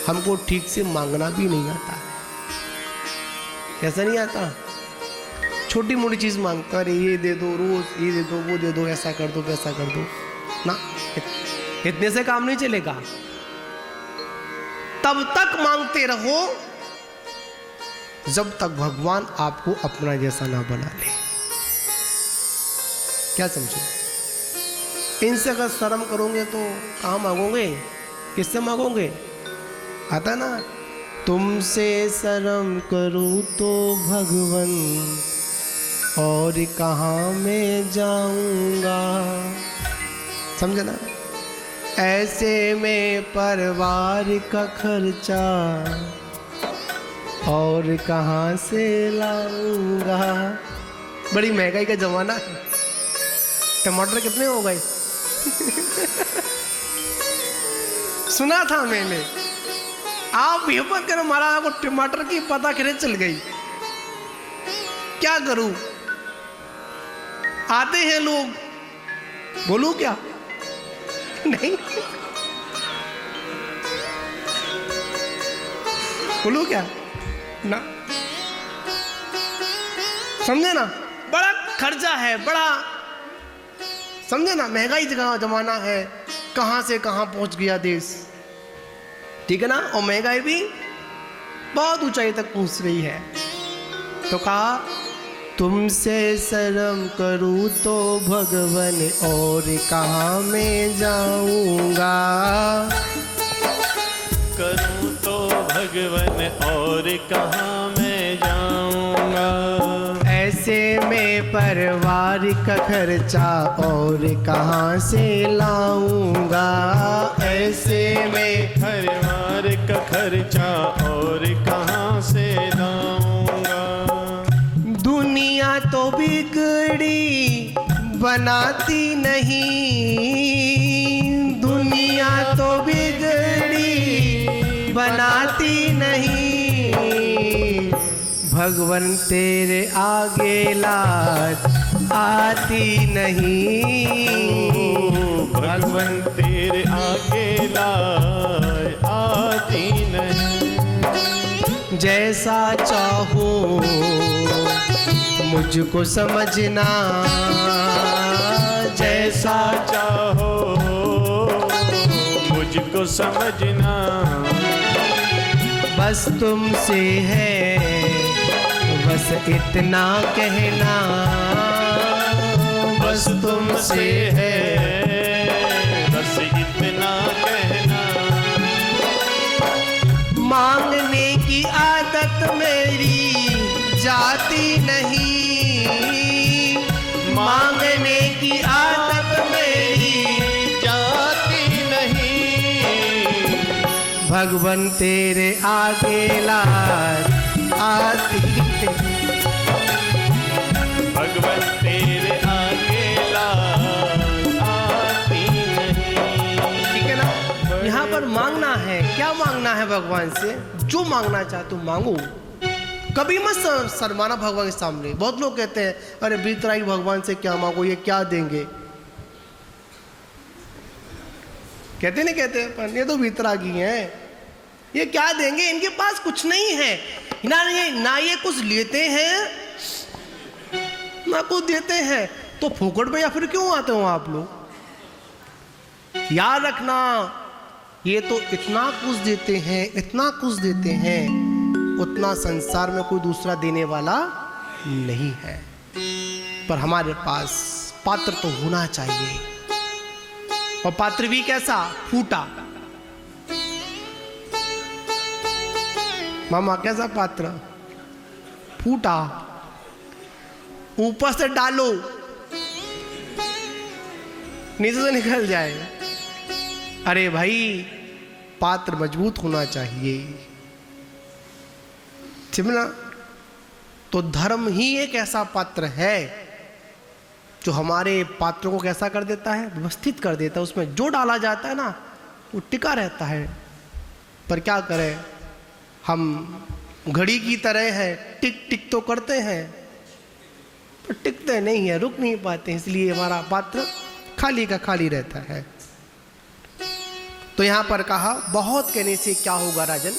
हमको ठीक से मांगना भी नहीं आता है। कैसा नहीं आता? छोटी मोटी चीज मांगता, अरे ये दे दो, रोज ये दे दो, वो दे दो, ऐसा कर दो, वैसा कर दो ना। इतने से काम नहीं चलेगा। तब तक मांगते रहो जब तक भगवान आपको अपना जैसा ना बना ले। क्या समझे? इनसे अगर शर्म करोगे तो कहाँ मांगोगे? किससे मांगोगे? आता ना, तुमसे शर्म करूं तो भगवान और कहाँ मैं जाऊंगा। समझे ना? ऐसे में परिवार का खर्चा और कहाँ से लाऊंगा। बड़ी महंगाई का जमाना है। टमाटर कितने हो गए? सुना था मैंने। आप हिम्मत करो, महाराज को टमाटर की पता खरीद चल गई। क्या करूं? आते हैं लोग, बोलूं क्या? नहीं बोलूं क्या ना? समझे ना? बड़ा खर्चा है, बड़ा, समझे ना? महंगाई का जमाना है, कहां से कहां पहुंच गया देश। ठीक है ना? और महंगाई भी बहुत ऊंचाई तक पहुंच रही है। तो कहा, तुमसे शर्म करूं तो भगवान और कहाँ मैं जाऊंगा। करूं तो भगवान और कहाँ मैं जाऊंगा। ऐसे में परिवार का खर्चा और कहाँ से लाऊंगा। ऐसे में परिवार का खर्चा और कहाँ से लाऊंगा। दुनिया तो बिगड़ी बनाती नहीं, दुनिया तो बिगड़ी बनाती नहीं। भगवान तेरे आगे लाज आती नहीं। भगवन तेरे आगे लाए आती नहीं। जैसा चाहो मुझको समझना, जैसा चाहो मुझको समझना, बस तुमसे है बस इतना कहना, बस तुमसे है बस इतना कहना। मांगने की आदत मेरी जाती नहीं, मांगने की आदत मेरी जाती नहीं। भगवन तेरे आगे लाज आती नहीं। भगवन तेरे आगे लाज आती नहीं। ठीक है ना। यहाँ पर मांगना है, क्या मांगना है भगवान से? जो मांगना चाहते हो मांगो, कभी मत शर्माना भगवान के सामने। बहुत लोग कहते हैं अरे बीतराई भगवान से क्या मांगो, ये क्या देंगे, कहते नहीं कहते, पर ये तो बीतरागी हैं, ये क्या देंगे, इनके पास कुछ नहीं है, ना ये कुछ लेते हैं ना कुछ देते हैं, तो फोकट में या फिर क्यों आते हो आप लोग? याद रखना, ये तो इतना कुछ देते हैं, इतना कुछ देते हैं, उतना संसार में कोई दूसरा देने वाला नहीं है। पर हमारे पास पात्र तो होना चाहिए, और पात्र भी कैसा? फूटा। मामा कैसा पात्र? फूटा। ऊपर से डालो नीचे से निकल जाए। अरे भाई, पात्र मजबूत होना चाहिए, समझना। तो धर्म ही एक ऐसा पात्र है जो हमारे पात्रों को कैसा कर देता है? व्यवस्थित कर देता है। उसमें जो डाला जाता है ना, वो टिका रहता है। पर क्या करें, हम घड़ी की तरह है, टिक टिक तो करते हैं पर टिकते नहीं है, रुक नहीं पाते, इसलिए हमारा पात्र खाली का खाली रहता है। तो यहां पर कहा बहुत कहने से क्या होगा राजन,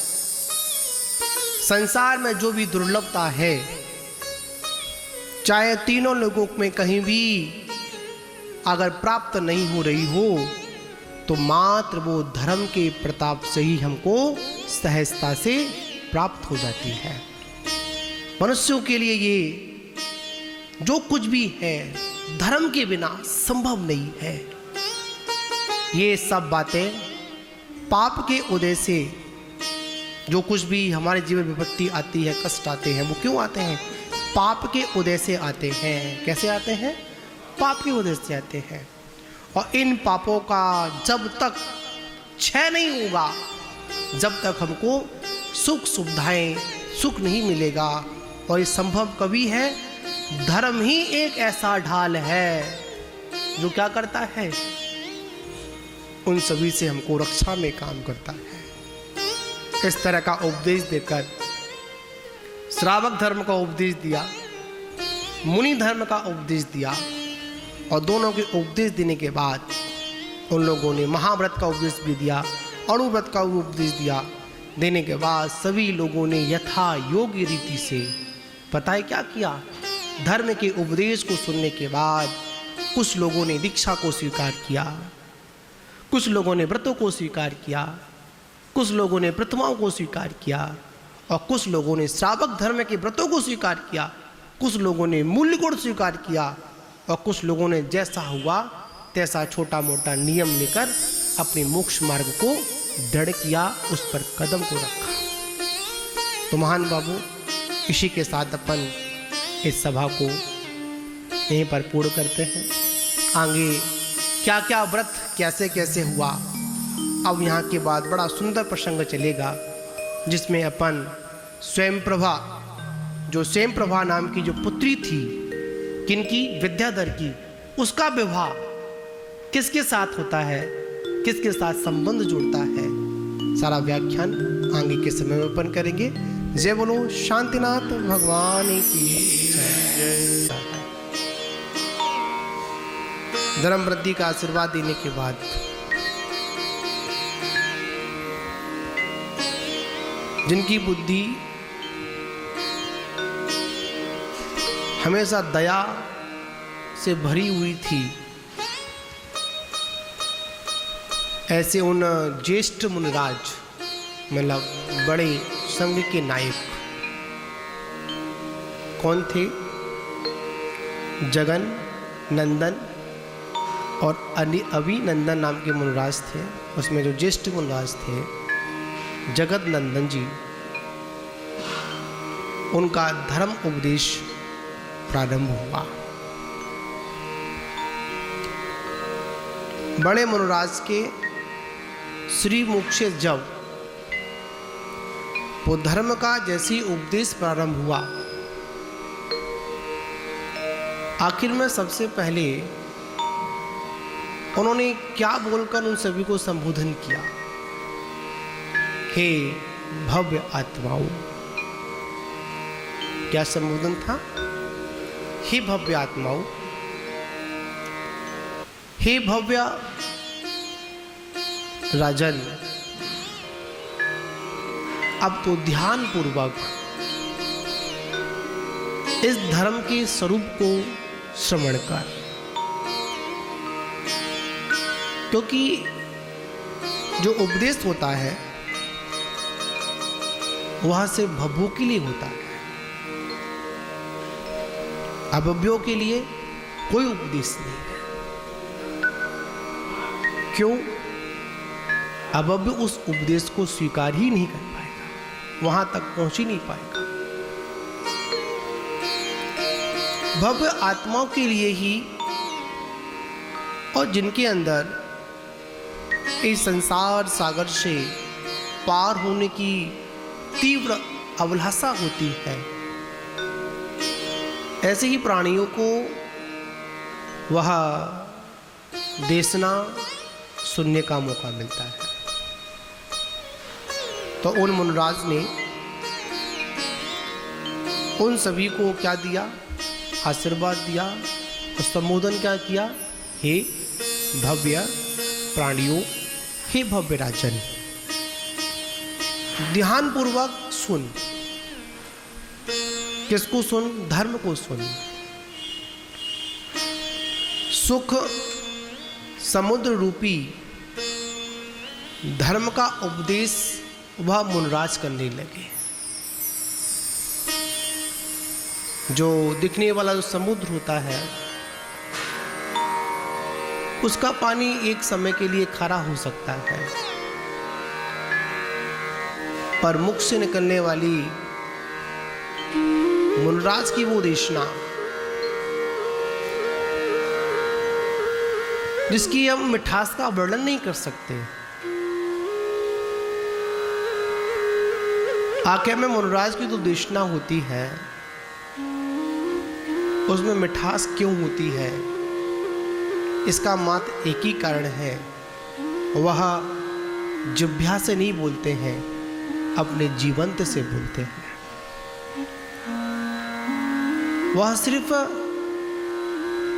संसार में जो भी दुर्लभता है, चाहे तीनों लोगों में कहीं भी अगर प्राप्त नहीं हो रही हो, तो मात्र वो धर्म के प्रताप से ही हमको सहजता से प्राप्त हो जाती है। मनुष्यों के लिए ये जो कुछ भी है धर्म के बिना संभव नहीं है। ये सब बातें पाप के उदय से जो कुछ भी हमारे जीवन में विपत्ति आती है, कष्ट आते हैं, वो क्यों आते हैं? पाप के उदय से आते हैं। कैसे आते हैं? पाप के उदय से आते हैं। और इन पापों का जब तक क्षय नहीं होगा, जब तक हमको सुख सुविधाएं, सुख नहीं मिलेगा। और ये संभव कभी है, धर्म ही एक ऐसा ढाल है जो क्या करता है, उन सभी से हमको रक्षा में काम करता है। इस तरह का उपदेश देकर श्रावक धर्म का उपदेश दिया, मुनि धर्म का उपदेश दिया, और दोनों के उपदेश देने के बाद उन लोगों ने महाव्रत का उपदेश भी दिया, अणुव्रत का उपदेश दिया। देने के बाद सभी लोगों ने यथा योग्य रीति से पता है क्या किया, धर्म के उपदेश को सुनने के बाद कुछ लोगों ने दीक्षा को स्वीकार किया, कुछ लोगों ने व्रतों को स्वीकार किया, कुछ लोगों ने प्रतिमाओं को स्वीकार किया, और कुछ लोगों ने श्रावक धर्म के व्रतों को स्वीकार किया, कुछ लोगों ने मूल्य गुण स्वीकार किया, और कुछ लोगों ने जैसा हुआ तैसा छोटा मोटा नियम लेकर अपने मोक्ष मार्ग को दृढ़ किया, उस पर कदम को रखा। तो महान बाबू, इसी के साथ अपन इस सभा को यहीं पर पूर्ण करते हैं। आगे क्या क्या व्रत कैसे कैसे हुआ, अब यहाँ के बाद बड़ा सुंदर प्रसंग चलेगा, जिसमें अपन स्वयं प्रभा, जो स्वयं प्रभा नाम की जो पुत्री थी, किनकी? विद्याधर की, उसका विवाह किसके साथ होता है, किसके साथ संबंध जुड़ता है, सारा व्याख्यान आगे के समय में अपन करेंगे। जय बोलो शांतिनाथ भगवान की जय। धर्म वृद्धि का आशीर्वाद देने के बाद जिनकी बुद्धि हमेशा दया से भरी हुई थी, ऐसे उन ज्येष्ठ मुनिराज मतलब बड़े संघ के नायक कौन थे? जगन नंदन और अभिनंदन नाम के मुनिराज थे। उसमें जो ज्येष्ठ मुनिराज थे जगत नंदन जी, उनका धर्म उपदेश प्रारंभ हुआ। बड़े मुनिराज के श्री मुख से जब वो धर्म का जैसी उपदेश प्रारंभ हुआ, आखिर में सबसे पहले उन्होंने क्या बोलकर उन सभी को संबोधन किया? हे भव्य आत्माओं। क्या संबोधन था? हे भव्य आत्माओं, हे भव्य राजन, अब तो ध्यान पूर्वक इस धर्म के स्वरूप को श्रवण कर, क्योंकि जो उपदेश होता है वह सिर्फ भव्यों के लिए होता है, अभव्यों के लिए कोई उपदेश नहीं है। क्यों? अभव्य उस उपदेश को स्वीकार ही नहीं कर पाएगा, वहां तक पहुंच ही नहीं पाएगा। भव्य आत्माओं के लिए ही, और जिनके अंदर इस संसार सागर से पार होने की तीव्र अभिलाषा होती है, ऐसे ही प्राणियों को वह देशना सुनने का मौका मिलता है। तो उन मुनिराज ने उन सभी को क्या दिया? आशीर्वाद दिया और संबोधन क्या किया? हे भव्य प्राणियों, हे भव्य राजन, ध्यान पूर्वक सुन। किसको सुन? धर्म को सुन। सुख समुद्र रूपी धर्म का उपदेश वह मुनिराज करने लगे। जो दिखने वाला जो समुद्र होता है, उसका पानी एक समय के लिए खारा हो सकता है, पर मुख से निकलने वाली मुनिराज की वो देशना, जिसकी हम मिठास का वर्णन नहीं कर सकते। आखिर में मुनिराज की जो देशना होती है, उसमें मिठास क्यों होती है? इसका मात्र एक ही कारण है, वह जिह्वा से नहीं बोलते हैं, अपने जीवंत से बोलते हैं। वह सिर्फ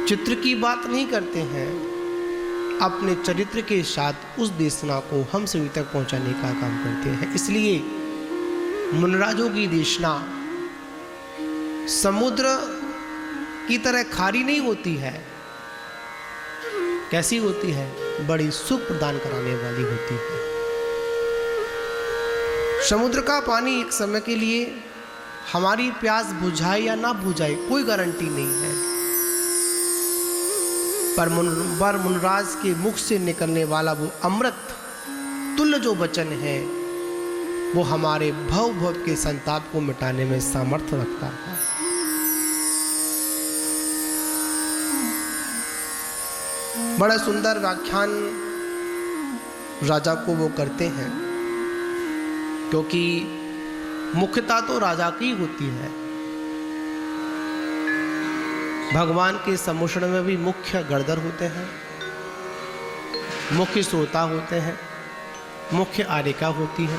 चित्र की बात नहीं करते हैं, अपने चरित्र के साथ उस देशना को हम सभी तक पहुंचाने का काम करते हैं। इसलिए मुनिराजों की देशना समुद्र की तरह खारी नहीं होती है। कैसी होती है? बड़ी सुख प्रदान कराने वाली होती है। समुद्र का पानी एक समय के लिए हमारी प्यास बुझाए या ना बुझाए, कोई गारंटी नहीं है, पर मुनिराज के मुख से निकलने वाला वो अमृत तुल्य जो वचन है, वो हमारे भव के संताप को मिटाने में सामर्थ्य रखता है। बड़ा सुंदर व्याख्यान राजा को वो करते हैं, क्योंकि मुख्यता तो राजा की होती है। भगवान के सम्मोषण में भी मुख्य गणधर होते हैं, मुख्य श्रोता होते हैं, मुख्य आर्यिका होती है।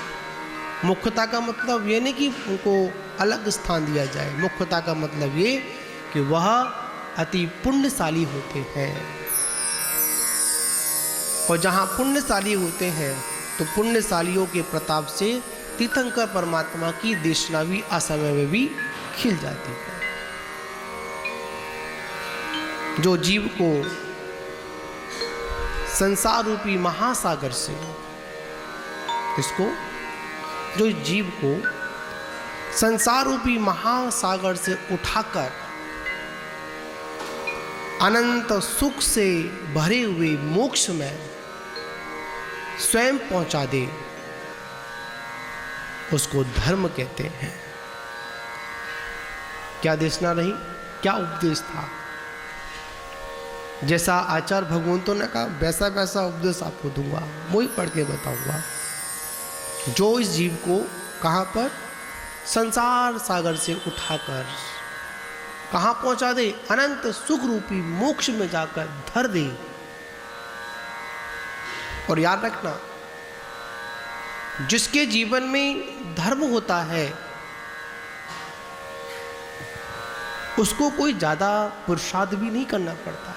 मुख्यता का मतलब ये नहीं कि उनको अलग स्थान दिया जाए, मुख्यता का मतलब ये कि वह अति पुण्यशाली होते हैं। और जहाँ पुण्यशाली होते हैं तो पुण्यशालियों के प्रताप से तीर्थंकर परमात्मा की देशना भी असमय में भी खिल जाती है। जो जीव को संसार रूपी महासागर से जो जीव को संसार रूपी महासागर से उठाकर अनंत सुख से भरे हुए मोक्ष में स्वयं पहुंचा दे, उसको धर्म कहते हैं। क्या देशना रही, क्या उपदेश था। जैसा आचार्य भगवंतों ने कहा वैसा वैसा उपदेश आपको दूंगा, वही पढ़ के बताऊंगा। जो इस जीव को कहां पर संसार सागर से उठाकर कहां पहुंचा दे, अनंत सुख रूपी मोक्ष में जाकर धर दे। और याद रखना, जिसके जीवन में धर्म होता है उसको कोई ज्यादा पुरुषार्थ भी नहीं करना पड़ता है।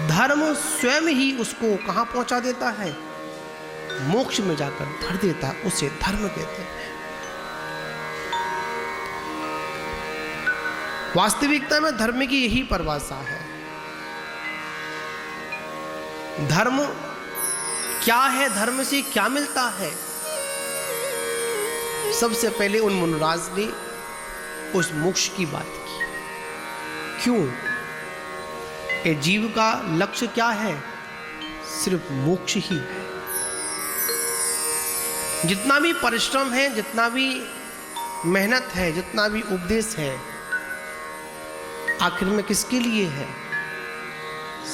धर्म स्वयं ही उसको कहां पहुंचा देता है, मोक्ष में जाकर धर देता है, उसे धर्म कहते हैं। वास्तविकता में धर्म की यही परिभाषा है। धर्म क्या है, धर्म से क्या मिलता है। सबसे पहले उन मुनिराज ने उस मोक्ष की बात की। क्यों? ये जीव का लक्ष्य क्या है? सिर्फ मोक्ष ही है। जितना भी परिश्रम है, जितना भी मेहनत है, जितना भी उपदेश है, आखिर में किसके लिए है?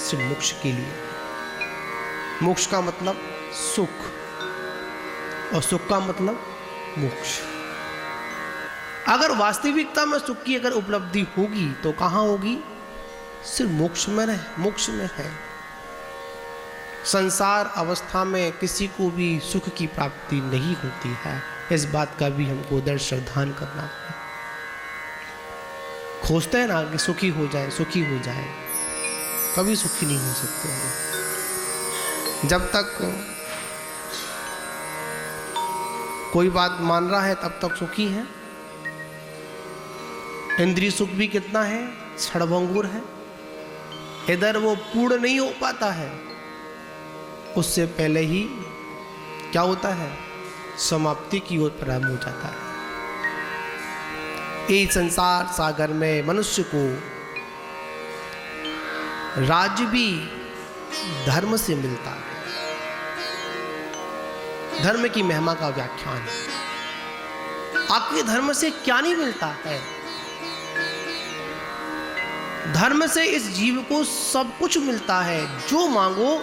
सिर्फ मोक्ष के लिए। मोक्ष का मतलब सुख और सुख का मतलब मोक्ष। अगर वास्तविकता में सुख की अगर उपलब्धि होगी तो कहां होगी? सिर्फ मोक्ष में है। संसार अवस्था में किसी को भी सुख की प्राप्ति नहीं होती है। इस बात का भी हमको दृढ़ श्रद्धान करना है। खोजते हैं ना कि सुखी हो जाए, कभी सुखी नहीं हो सकते हैं। जब तक कोई बात मान रहा है तब तक सुखी है। इंद्रिय सुख भी कितना है, क्षणभंगुर है। इधर वो पूर्ण नहीं हो पाता है, उससे पहले ही क्या होता है? समाप्ति की ओर प्रारंभ हो जाता है। इस संसार सागर में मनुष्य को राज्य भी धर्म से मिलता है। धर्म की महिमा का व्याख्यान है। आखिर धर्म से क्या नहीं मिलता है? धर्म से इस जीव को सब कुछ मिलता है। जो मांगो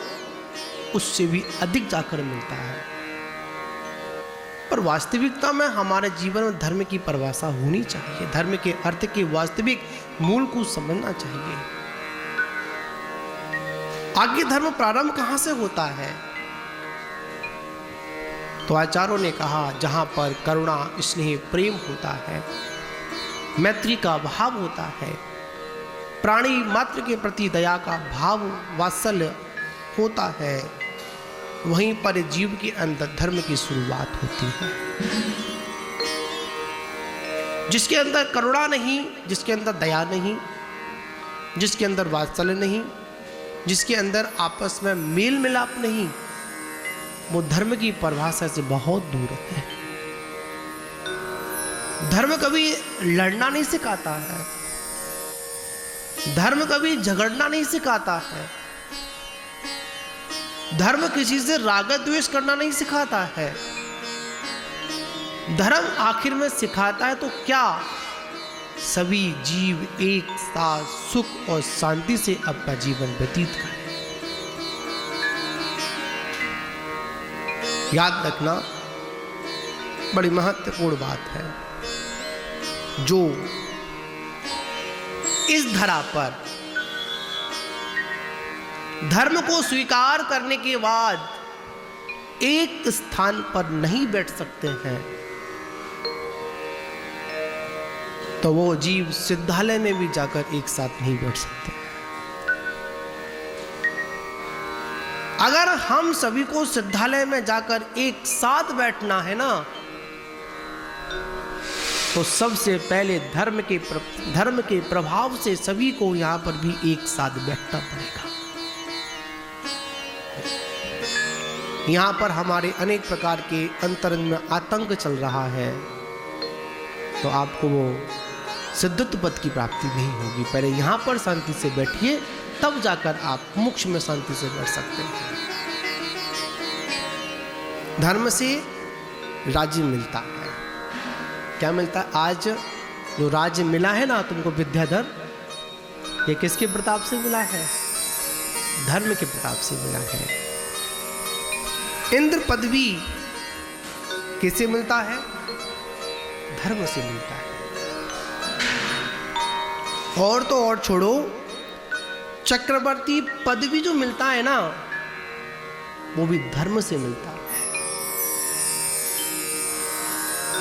उससे भी अधिक जाकर मिलता है। पर वास्तविकता में हमारे जीवन में धर्म की परिभाषा होनी चाहिए। धर्म के अर्थ के वास्तविक मूल को समझना चाहिए। आगे धर्म प्रारंभ कहां से होता है? तो आचार्यों ने कहा जहां पर करुणा, स्नेह, प्रेम होता है, मैत्री का भाव होता है, प्राणी मात्र के प्रति दया का भाव, वात्सल्य होता है, वहीं पर जीव के अंदर धर्म की शुरुआत होती है। जिसके अंदर करुणा नहीं, जिसके अंदर दया नहीं, जिसके अंदर वात्सल्य नहीं, जिसके अंदर आपस में मेल मिलाप नहीं, वो धर्म की परिभाषा से बहुत दूर है। धर्म कभी लड़ना नहीं सिखाता है। धर्म कभी झगड़ना नहीं सिखाता है। धर्म किसी से राग द्वेष करना नहीं सिखाता है। धर्म आखिर में सिखाता है तो क्या? सभी जीव एक साथ सुख और शांति से अपना जीवन व्यतीत करें। याद रखना, बड़ी महत्वपूर्ण बात है। जो इस धरा पर धर्म को स्वीकार करने के बाद एक स्थान पर नहीं बैठ सकते हैं, तो वो जीव सिद्धालय में भी जाकर एक साथ नहीं बैठ सकते। अगर हम सभी को सिद्धालय में जाकर एक साथ बैठना है ना, तो सबसे पहले धर्म के प्रभाव से सभी को यहां पर भी एक साथ बैठना पड़ेगा। यहां पर हमारे अनेक प्रकार के अंतरंग में आतंक चल रहा है, तो आपको वो सिद्धत्व पद की प्राप्ति नहीं होगी। पहले यहां पर शांति से बैठिए, तब जाकर आप मोक्ष में शांति से बैठ सकते हैं। धर्म से राज्य मिलता है। क्या मिलता है? आज जो राज्य मिला है ना तुमको विद्याधर, ये किसके प्रताप से मिला है? धर्म के प्रताप से मिला है। इंद्र पदवी किससे मिलता है? धर्म से मिलता है। और तो और छोड़ो, चक्रवर्ती पदवी जो मिलता है ना, वो भी धर्म से मिलता है।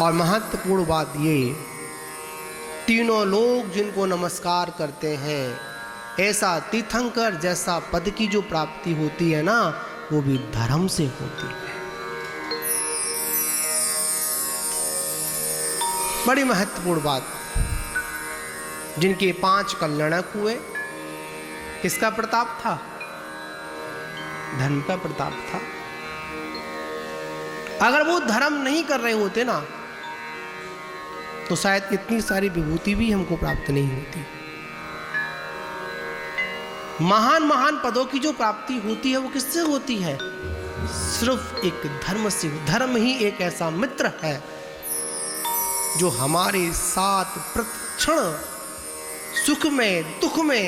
और महत्वपूर्ण बात ये, तीनों लोग जिनको नमस्कार करते हैं, ऐसा तीर्थंकर जैसा पद की जो प्राप्ति होती है ना, वो भी धर्म से होती है। बड़ी महत्वपूर्ण बात। जिनके 5 कल्याणक हुए, किसका प्रताप था? धर्म का प्रताप था। अगर वो धर्म नहीं कर रहे होते ना, तो शायद इतनी सारी विभूति भी हमको प्राप्त नहीं होती। महान महान पदों की जो प्राप्ति होती है, वो किससे होती है? सिर्फ एक धर्म से। धर्म ही एक ऐसा मित्र है जो हमारे साथ प्रतिक्षण सुख में, दुख में,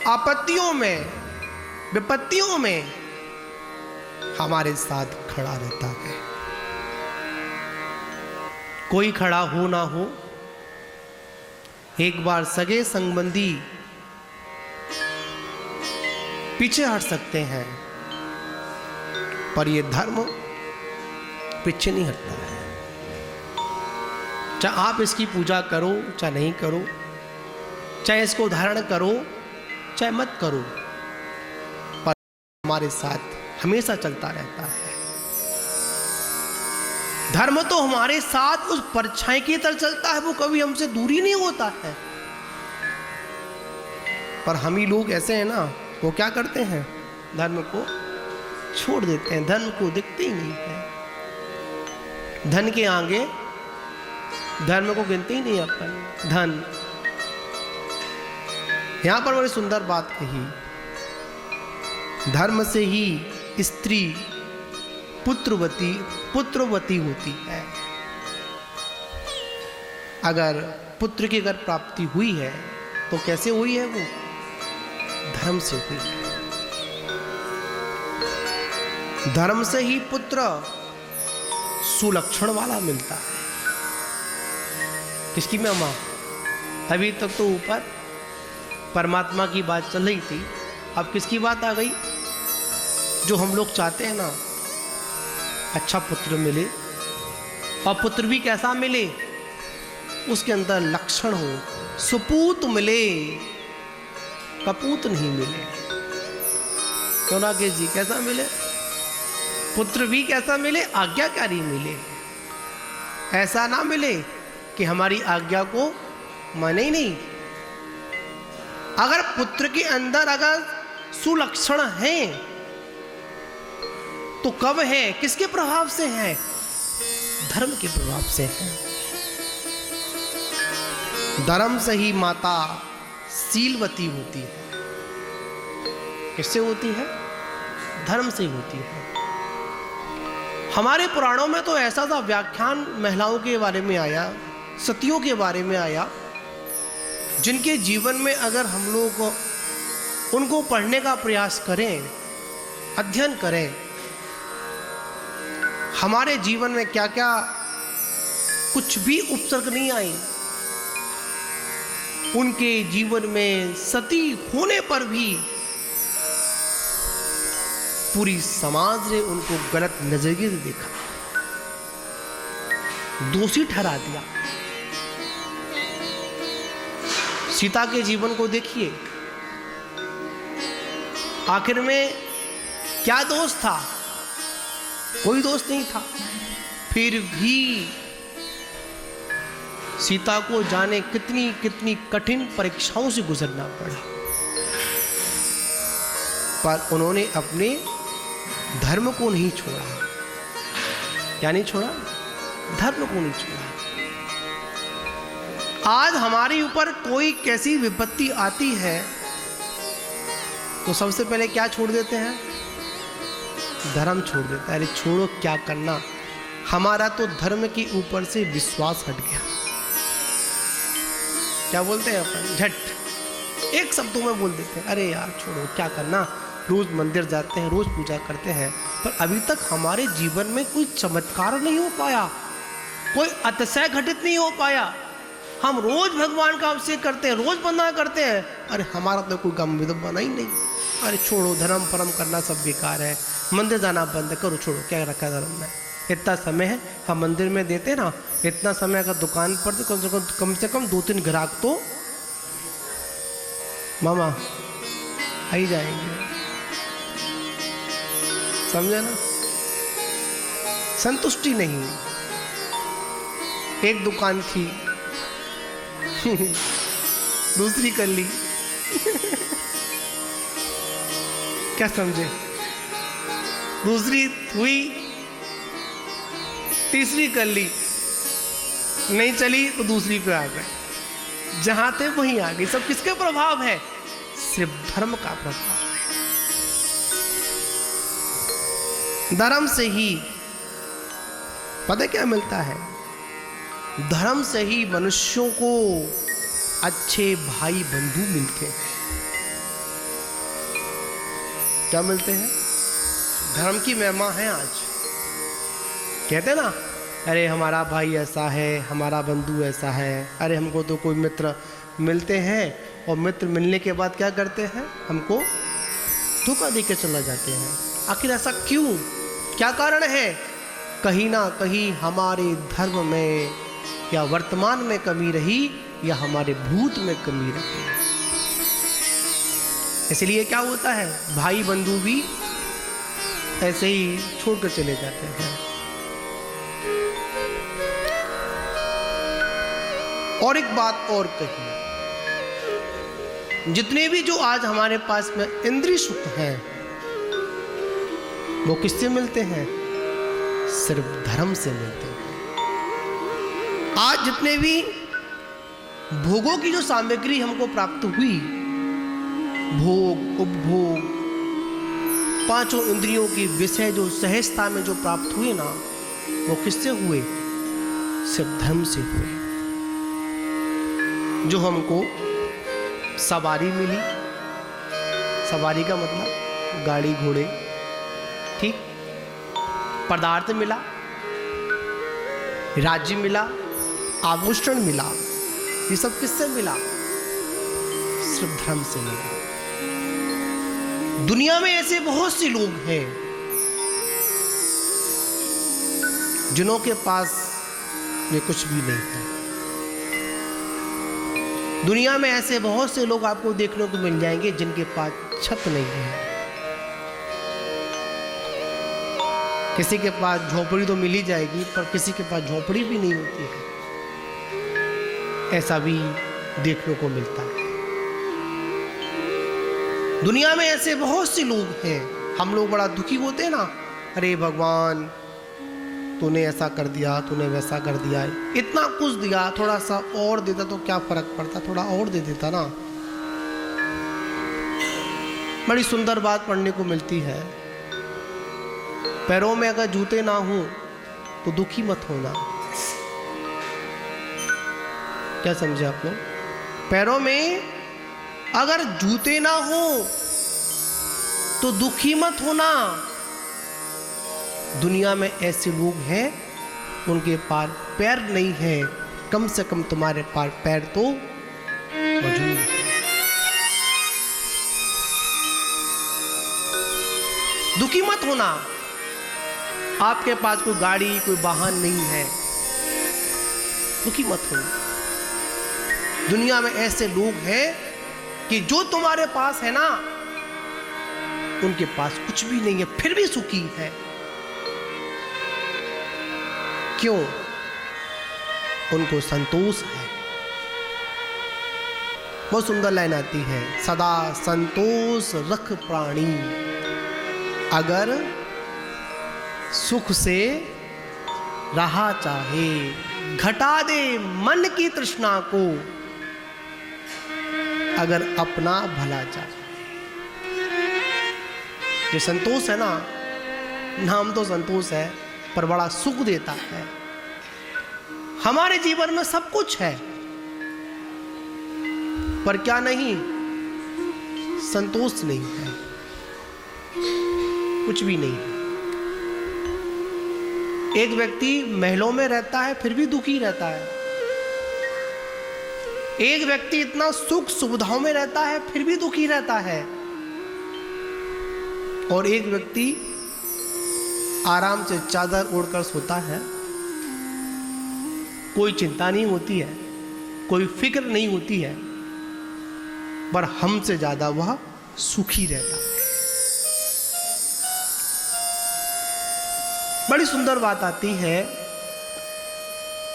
आपत्तियों में, विपत्तियों में हमारे साथ खड़ा रहता है। कोई खड़ा हो ना हो, एक बार सगे संबंधी पीछे हट सकते हैं, पर यह धर्म पीछे नहीं हटता है। चाहे आप इसकी पूजा करो, चाहे नहीं करो, चाहे इसको धारण करो, चाहे मत करो, पर हमारे साथ हमेशा चलता रहता है। धर्म तो हमारे साथ उस परछाई की तरह चलता है, वो कभी हमसे दूरी नहीं होता है। पर हम ही लोग ऐसे हैं ना, वो क्या करते हैं? धर्म को छोड़ देते हैं, धर्म को दिखते ही नहीं है। धन के आगे धर्म को गिनते ही नहीं अपन। धन, यहां पर बड़ी सुंदर बात कही, धर्म से ही स्त्री पुत्रवती होती है। अगर पुत्र की अगर प्राप्ति हुई है, तो कैसे हुई है? वो धर्म से हुई है। धर्म से ही पुत्र सुलक्षण वाला मिलता है। किसकी महिमा? अभी तक तो ऊपर परमात्मा की बात चल रही थी, अब किसकी बात आ गई? जो हम लोग चाहते हैं ना, अच्छा पुत्र मिले, और पुत्र भी कैसा मिले? उसके अंदर लक्षण हो, सुपूत मिले, कपूत नहीं मिले। तो नागेश जी, कैसा मिले? पुत्र भी कैसा मिले? आज्ञाकारी मिले। ऐसा ना मिले कि हमारी आज्ञा को माने ही नहीं। अगर पुत्र के अंदर अगर सुलक्षण है, तो कब है? किसके प्रभाव से है? धर्म के प्रभाव से है। धर्म से ही माता शीलवती होती है। किससे होती है? धर्म से ही होती है। हमारे पुराणों में तो ऐसा था व्याख्यान महिलाओं के बारे में आया, सतियों के बारे में आया, जिनके जीवन में अगर हम लोग उनको पढ़ने का प्रयास करें, अध्ययन करें, हमारे जीवन में क्या क्या कुछ भी उपसर्ग नहीं आई। उनके जीवन में सती होने पर भी पूरी समाज ने उनको गलत नजरिए से देखा, दोषी ठहरा दिया। सीता के जीवन को देखिए, आखिर में क्या दोष था? कोई दोष नहीं था। फिर भी सीता को जाने कितनी कितनी कठिन परीक्षाओं से गुजरना पड़ा, पर उन्होंने अपने धर्म को नहीं छोड़ा। क्या नहीं छोड़ा? धर्म को नहीं छोड़ा। आज हमारे ऊपर कोई कैसी विपत्ति आती है तो सबसे पहले क्या छोड़ देते हैं? धर्म छोड़ देते हैं। अरे छोड़ो, क्या करना, हमारा तो धर्म के ऊपर से विश्वास हट गया। क्या बोलते हैं अपन? झट एक शब्दों में बोल देते हैं, अरे यार छोड़ो, क्या करना, रोज मंदिर जाते हैं, रोज पूजा करते हैं, पर अभी तक हमारे जीवन में कोई चमत्कार नहीं हो पाया, कोई अतिशय घटित नहीं हो पाया। हम रोज भगवान का अभिषेक करते हैं, रोज वंदना करते हैं, अरे हमारा तो कोई गम विदम बना ही नहीं। अरे छोड़ो, धर्म परम करना सब बेकार है, मंदिर जाना बंद करो, छोड़ो, क्या रखा है धर्म में। इतना समय है हम मंदिर में देते ना, इतना समय अगर दुकान पर तो कम से कम 2-3 ग्राहक तो मामा आ ही जाएंगे। समझे ना? संतुष्टि नहीं। एक दुकान थी दूसरी कर ली क्या समझे? दूसरी हुई, तीसरी कर ली, नहीं चली तो दूसरी पे आ गए, जहां थे वहीं आ गई। सब किसके प्रभाव है? सिर्फ धर्म का प्रभाव है। धर्म से ही पता क्या मिलता है? धर्म से ही मनुष्यों को अच्छे भाई बंधु मिलते हैं। क्या मिलते हैं? धर्म की महिमा है। आज कहते ना, अरे हमारा भाई ऐसा है, हमारा बंधु ऐसा है। अरे हमको तो कोई मित्र मिलते हैं और मित्र मिलने के बाद क्या करते हैं? हमको धोखा देके चला जाते हैं। आखिर ऐसा क्यों? क्या कारण है? कहीं ना कहीं हमारे धर्म में या वर्तमान में कमी रही, या हमारे भूत में कमी रही। इसलिए क्या होता है, भाई बंधु भी ऐसे ही छोड़कर चले जाते हैं। और एक बात और कही, जितने भी जो आज हमारे पास में इंद्रिय सुख हैं, वो किससे मिलते हैं? सिर्फ धर्म से मिलते हैं। आज जितने भी भोगों की जो सामग्री हमको प्राप्त हुई, भोग, उपभोग, पांचों इंद्रियों की विषय जो सहजता में जो प्राप्त हुए ना, वो किससे हुए? सिर्फ धर्म से हुए। जो हमको सवारी मिली, सवारी का मतलब गाड़ी घोड़े, ठीक, पदार्थ मिला, राज्य मिला, आभूषण मिला, ये सब किससे मिला? सिर्फ धर्म से मिला। दुनिया में ऐसे बहुत से लोग हैं जिन्हों के पास ये कुछ भी नहीं है। दुनिया में ऐसे बहुत से लोग आपको देखने को मिल जाएंगे जिनके पास छत नहीं है। किसी के पास झोपड़ी तो मिल ही जाएगी, पर किसी के पास झोपड़ी भी नहीं होती है। ऐसा भी देखने को मिलता है। दुनिया में ऐसे बहुत से लोग हैं, हम लोग बड़ा दुखी होते हैं ना, अरे भगवान तूने ऐसा कर दिया, तूने वैसा कर दिया, इतना कुछ दिया, थोड़ा सा और देता तो क्या फर्क पड़ता, थोड़ा और दे देता ना। बड़ी सुंदर बात पढ़ने को मिलती है, पैरों में अगर जूते ना हो तो दुखी मत होना। क्या समझे आप लोग? पैरों में अगर जूते ना हो तो दुखी मत होना। दुनिया में ऐसे लोग हैं उनके पास पैर नहीं है, कम से कम तुम्हारे पास पैर तो मौजूद है। दुखी मत होना। आपके पास कोई गाड़ी, कोई वाहन नहीं है, दुखी मत होना। दुनिया में ऐसे लोग हैं कि जो तुम्हारे पास है ना, उनके पास कुछ भी नहीं है फिर भी सुखी है। क्यों? उनको संतोष है। बहुत सुंदर लाइन आती है, सदा संतोष रख प्राणी, अगर सुख से रहा चाहे, घटा दे मन की तृष्णा को, अगर अपना भला चाहे। ये संतोष है ना, नाम तो संतोष है पर बड़ा सुख देता है। हमारे जीवन में सब कुछ है पर क्या नहीं, संतोष नहीं है, कुछ भी नहीं है। एक व्यक्ति महलों में रहता है फिर भी दुखी रहता है। एक व्यक्ति इतना सुख सुविधाओं में रहता है फिर भी दुखी रहता है। और एक व्यक्ति आराम से चादर ओढ़कर सोता है, कोई चिंता नहीं होती है, कोई फिक्र नहीं होती है, पर हमसे ज्यादा वह सुखी रहता है। बड़ी सुंदर बात आती है,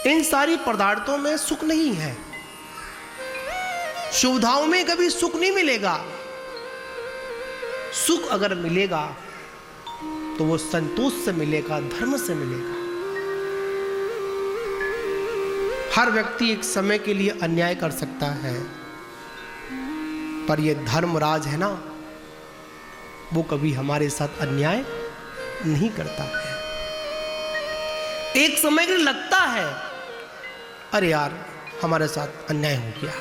इन सारी पदार्थों में सुख नहीं है, सुविधाओं में कभी सुख नहीं मिलेगा। सुख अगर मिलेगा तो वो संतोष से मिलेगा, धर्म से मिलेगा। हर व्यक्ति एक समय के लिए अन्याय कर सकता है, पर ये धर्मराज है ना, वो कभी हमारे साथ अन्याय नहीं करता है। एक समय के लिए लगता है अरे यार हमारे साथ अन्याय हो गया,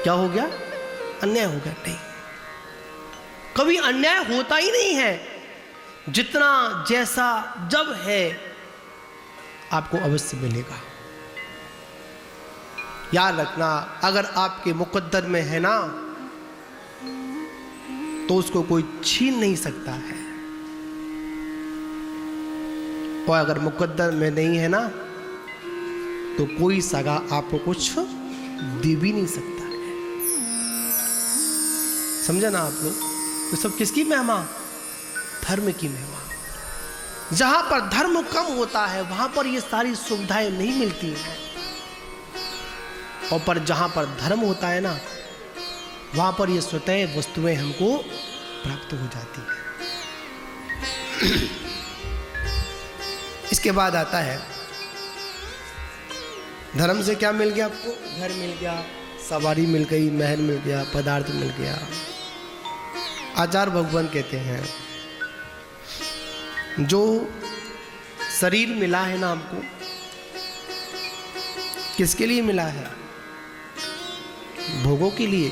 क्या हो गया, अन्याय हो गया। नहीं, कभी अन्याय होता ही नहीं है। जितना जैसा जब है आपको अवश्य मिलेगा। याद रखना, अगर आपके मुकद्दर में है ना तो उसको कोई छीन नहीं सकता है, और अगर मुकद्दर में नहीं है ना तो कोई सगा आपको कुछ दे भी नहीं सकता है। समझा ना आप लोग? तो सब किसकी महिमा? धर्म की महिमा। जहां पर धर्म कम होता है वहां पर ये सारी सुविधाएं नहीं मिलती हैं, और पर जहां पर धर्म होता है ना वहां पर ये स्वतः वस्तुएं हमको प्राप्त हो जाती हैं। इसके बाद आता है, धर्म से क्या मिल गया आपको? घर मिल गया, सवारी मिल गई, महल मिल गया, पदार्थ मिल गया। आचार्य भगवान कहते हैं जो शरीर मिला है ना आपको, किसके लिए मिला है? भोगों के लिए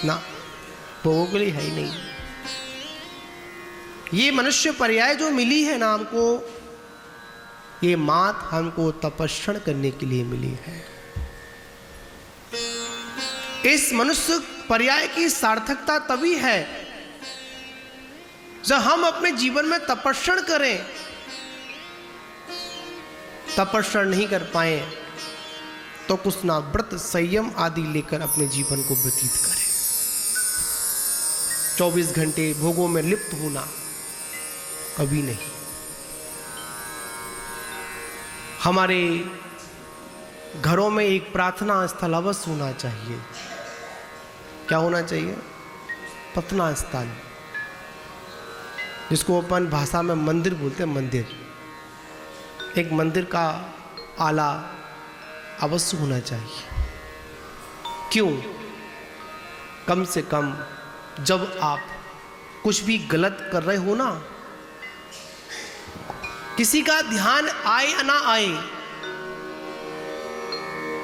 ना, भोगों के लिए है ही नहीं। ये मनुष्य पर्याय जो मिली है ना हमको, ये मात हमको तपस्या करने के लिए मिली है। इस मनुष्य पर्याय की सार्थकता तभी है जब हम अपने जीवन में तपस्या करें। तपस्या नहीं कर पाए तो कुछ ना व्रत संयम आदि लेकर अपने जीवन को व्यतीत करें। 24 घंटे भोगों में लिप्त होना कभी नहीं। हमारे घरों में एक प्रार्थना स्थल अवश्य होना चाहिए। क्या होना चाहिए? प्रार्थना स्थल, जिसको अपन भाषा में मंदिर बोलते हैं। मंदिर, एक मंदिर का आला अवश्य होना चाहिए। क्यों? कम से कम जब आप कुछ भी गलत कर रहे हो ना, किसी का ध्यान आए या ना आए,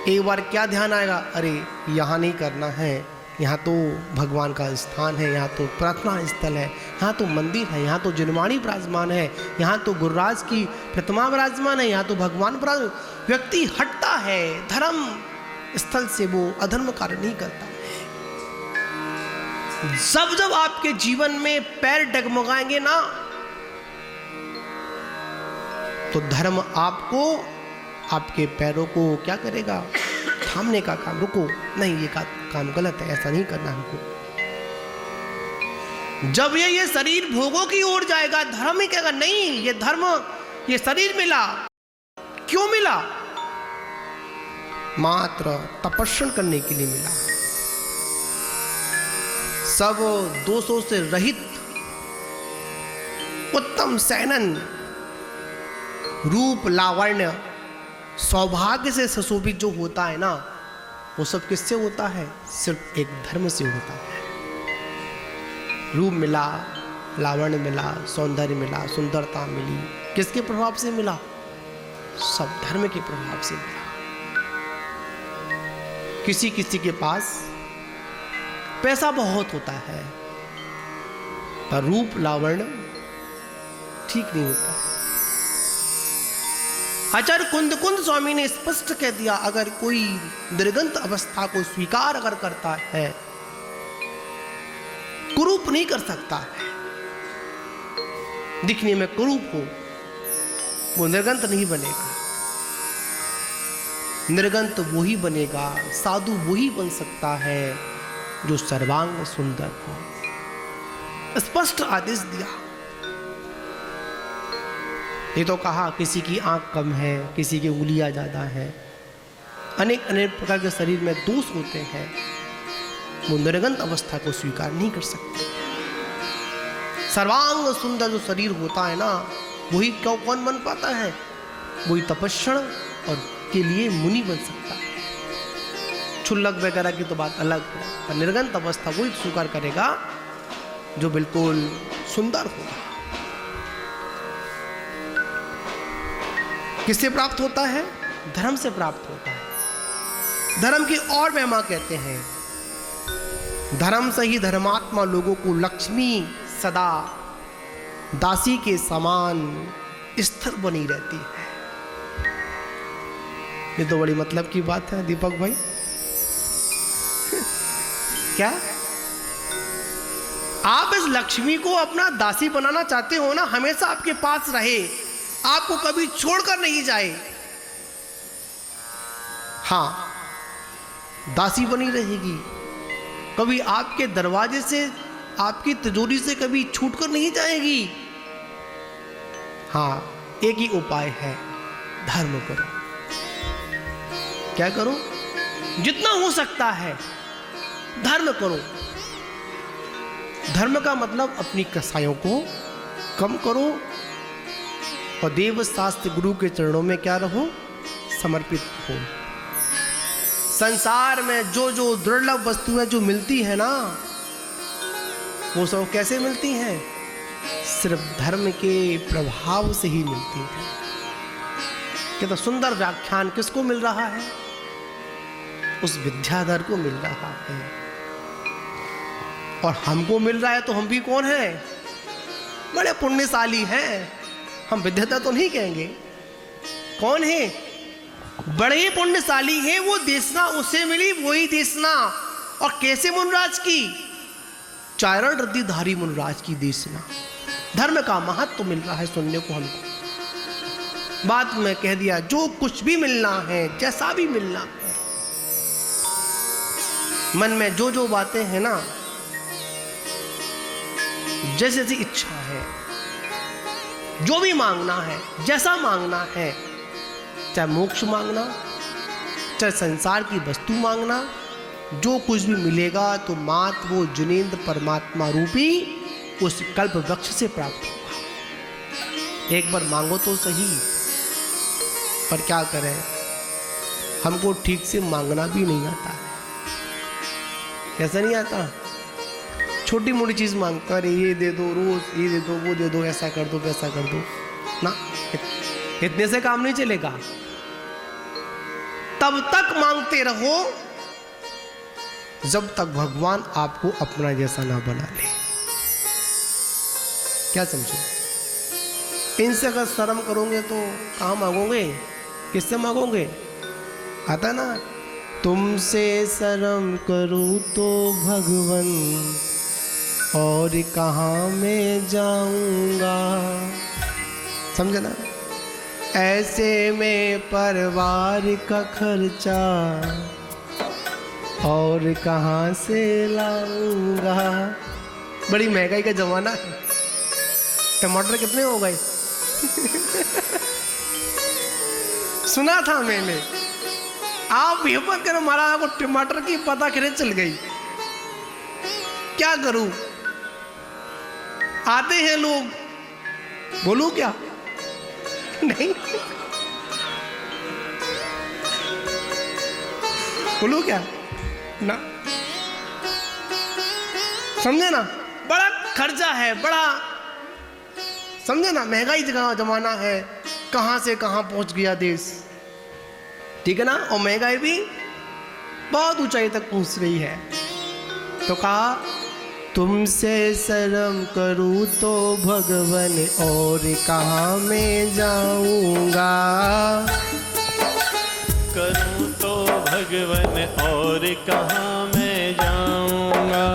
एक बार क्या ध्यान आएगा, अरे यहाँ नहीं करना है, यहाँ तो भगवान का स्थान है, यहाँ तो प्रार्थना स्थल है, यहाँ तो मंदिर है, यहाँ तो जनवाणी विराजमान है, यहाँ तो गुरुराज की प्रतिमा विराजमान है, यहाँ तो भगवान विराजमान। व्यक्ति हटता है धर्म स्थल से, वो अधर्म कार्य नहीं करता है। जब जब आपके जीवन में पैर डगमगाएंगे ना, तो धर्म आपको, आपके पैरों को क्या करेगा? थामने का काम। रुको, नहीं ये काम गलत है, ऐसा नहीं करना हमको। जब ये शरीर भोगों की ओर जाएगा, धर्म ही कहेगा नहीं, ये धर्म, ये शरीर मिला, क्यों मिला? मात्र तपस्या करने के लिए मिला। सब दोषों से रहित उत्तम सैनन, रूप लावण्य, सौभाग्य से सुशोभित जो होता है ना, वो सब किससे होता है? सिर्फ एक धर्म से होता है। रूप मिला, लावण्य मिला, सौंदर्य मिला, सुंदरता मिली, किसके प्रभाव से मिला? सब धर्म के प्रभाव से मिला। किसी किसी के पास पैसा बहुत होता है पर रूप लावण्य ठीक नहीं होता। आचार्य कुंद स्वामी ने स्पष्ट कह दिया, अगर कोई निर्गंत अवस्था को स्वीकार अगर करता है, कुरूप नहीं कर सकता है, दिखने में कुरूप हो, वो निर्गंत नहीं बनेगा। निर्गंत वो ही बनेगा, साधु वो ही बन सकता है जो सर्वांग सुंदर हो। स्पष्ट आदेश दिया। ये तो कहा किसी की आंख कम है, किसी की उंगलियां ज्यादा है, अनेक अनेक प्रकार के शरीर में दोष होते हैं, वो निर्गंत अवस्था को स्वीकार नहीं कर सकते। सर्वांग सुंदर जो शरीर होता है ना, वही क्यों कौन बन पाता है? वही तपस्या और के लिए मुनि बन सकता है। क्षुल्लक वगैरह की तो बात अलग है, पर निर्गंत अवस्था वही स्वीकार करेगा जो बिल्कुल सुंदर होगा। किससे प्राप्त होता है? धर्म से प्राप्त होता है। धर्म की और महिमा कहते हैं, धर्म से ही धर्मात्मा लोगों को लक्ष्मी सदा दासी के समान स्थिर बनी रहती है। ये तो बड़ी मतलब की बात है दीपक भाई। क्या आप इस लक्ष्मी को अपना दासी बनाना चाहते हो ना? हमेशा आपके पास रहे, आपको कभी छोड़कर नहीं जाए। हां, दासी बनी रहेगी, कभी आपके दरवाजे से, आपकी तिजोरी से कभी छूटकर नहीं जाएगी। हां, एक ही उपाय है, धर्म करो। क्या करो? जितना हो सकता है धर्म करो। धर्म का मतलब अपनी कसायों को कम करो और देव शास्त्र गुरु के चरणों में क्या रहो? समर्पित हो। संसार में जो जो दुर्लभ वस्तुएं जो मिलती है ना, वो सब कैसे मिलती हैं? सिर्फ धर्म के प्रभाव से ही मिलती है। क्या तो सुंदर व्याख्यान किसको मिल रहा है? उस विद्याधर को मिल रहा है। और हमको मिल रहा है तो हम भी कौन हैं? बड़े पुण्यशाली हैं। हम विद्याधर तो नहीं कहेंगे। कौन है? बड़े ही पुण्यशाली हैं। वो देशना उसे मिली, वही देशना। और कैसे मुनराज की? चारण रद्दीधारी मुनराज की देशना। धर्म का महत्व तो मिल रहा है सुनने को हमको। बात में कह दिया, जो कुछ भी मिलना है, जैसा भी मिलना है, मन में जो जो बातें हैं ना, जैसे जैसी इच्छा है, जो भी मांगना है, जैसा मांगना है, चाहे मोक्ष मांगना, चाहे संसार की वस्तु मांगना, जो कुछ भी मिलेगा तो मात्र वो जिनेंद्र परमात्मा रूपी उस कल्प वृक्ष से प्राप्त होगा। एक बार मांगो तो सही। पर क्या करें, हमको ठीक से मांगना भी नहीं आता है। कैसा नहीं आता? छोटी मोटी चीज मांगता, अरे ये दे दो, रोज ये दे दो, वो दे दो, ऐसा कर दो, वैसा कर दो ना। इतने से काम नहीं चलेगा। तब तक मांगते रहो जब तक भगवान आपको अपना जैसा ना बना ले। क्या समझे? इनसे अगर शर्म करोगे तो कहाँ मांगोगे? किससे मांगोगे? आता ना, तुमसे शर्म करूं तो भगवन और कहाँ मैं जाऊंगा। समझे ना? ऐसे में परिवार का खर्चा और कहाँ से लाऊंगा। बड़ी महंगाई का जमाना है। टमाटर कितने हो गए? सुना था मैंने। आप हिम्मत करो, महाराज को टमाटर की पता करे चल गई। क्या करूं? आते हैं लोग, बोलूं क्या? नहीं बोलूं क्या ना, समझे ना, बड़ा खर्चा है, बड़ा समझे ना, महंगाई का जमाना है, कहां से कहां पहुंच गया देश, ठीक है ना। और महंगाई भी बहुत ऊंचाई तक पहुंच रही है। तो कहा तुमसे शर्म करूं तो भगवन और कहाँ मैं जाऊंगा, करूं तो भगवन और कहाँ मैं जाऊंगा।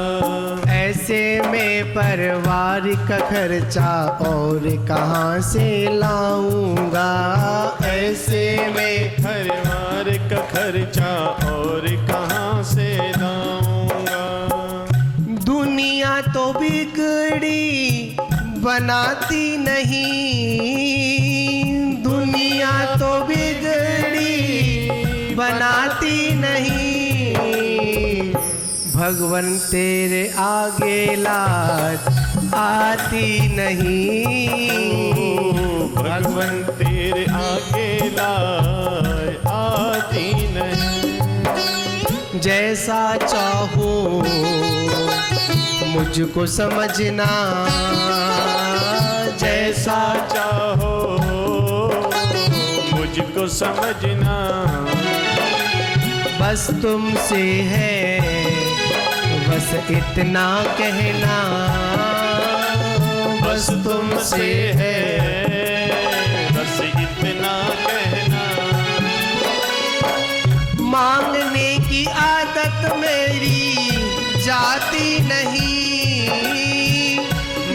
ऐसे में परिवार का खर्चा और कहाँ से लाऊंगा, ऐसे में परिवार का खर्चा और कहाँ से लाऊंगा। दुनिया तो बिगड़ी बनाती नहीं, दुनिया तो बिगड़ी बनाती नहीं, भगवन तेरे आगे लाज आती नहीं, भगवन तेरे आगे लाज आती नहीं। जैसा चाहो मुझको समझना, जैसा चाहो मुझको समझना, बस तुमसे है बस इतना कहना, बस तुमसे है बस इतना कहना। मांगने की आदत मेरी जाती नहीं,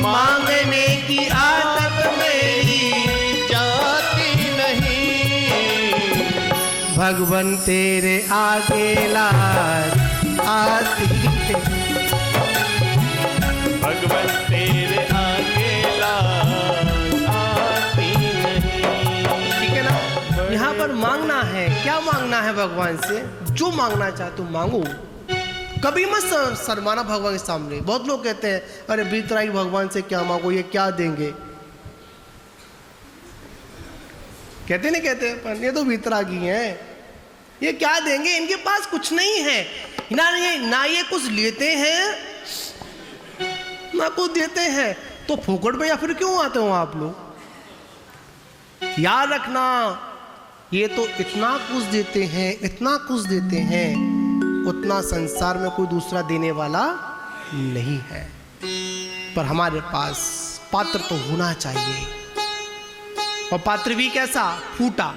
मांगने की आदत मेरी जाती नहीं, भगवन तेरे आगे लाज आती नहीं, भगवन तेरे आगे लाज आती नहीं। ठीक है ना। यहाँ पर मांगना है, क्या मांगना है भगवान से? जो मांगना चाहते हो मांगो, कभी मत शर्माना भगवान के सामने। बहुत लोग कहते हैं अरे बीतराई भगवान से क्या मांगो, ये क्या देंगे, कहते नहीं कहते, पर ये तो बीतरागी हैं, ये क्या देंगे, इनके पास कुछ नहीं है ना ये कुछ लेते हैं ना कुछ देते हैं, तो फोकट में या फिर क्यों आते हो आप लोग? याद रखना, ये तो इतना कुछ देते हैं, इतना कुछ देते हैं, उतना संसार में कोई दूसरा देने वाला नहीं है। पर हमारे पास पात्र तो होना चाहिए, और पात्र भी कैसा? फूटा।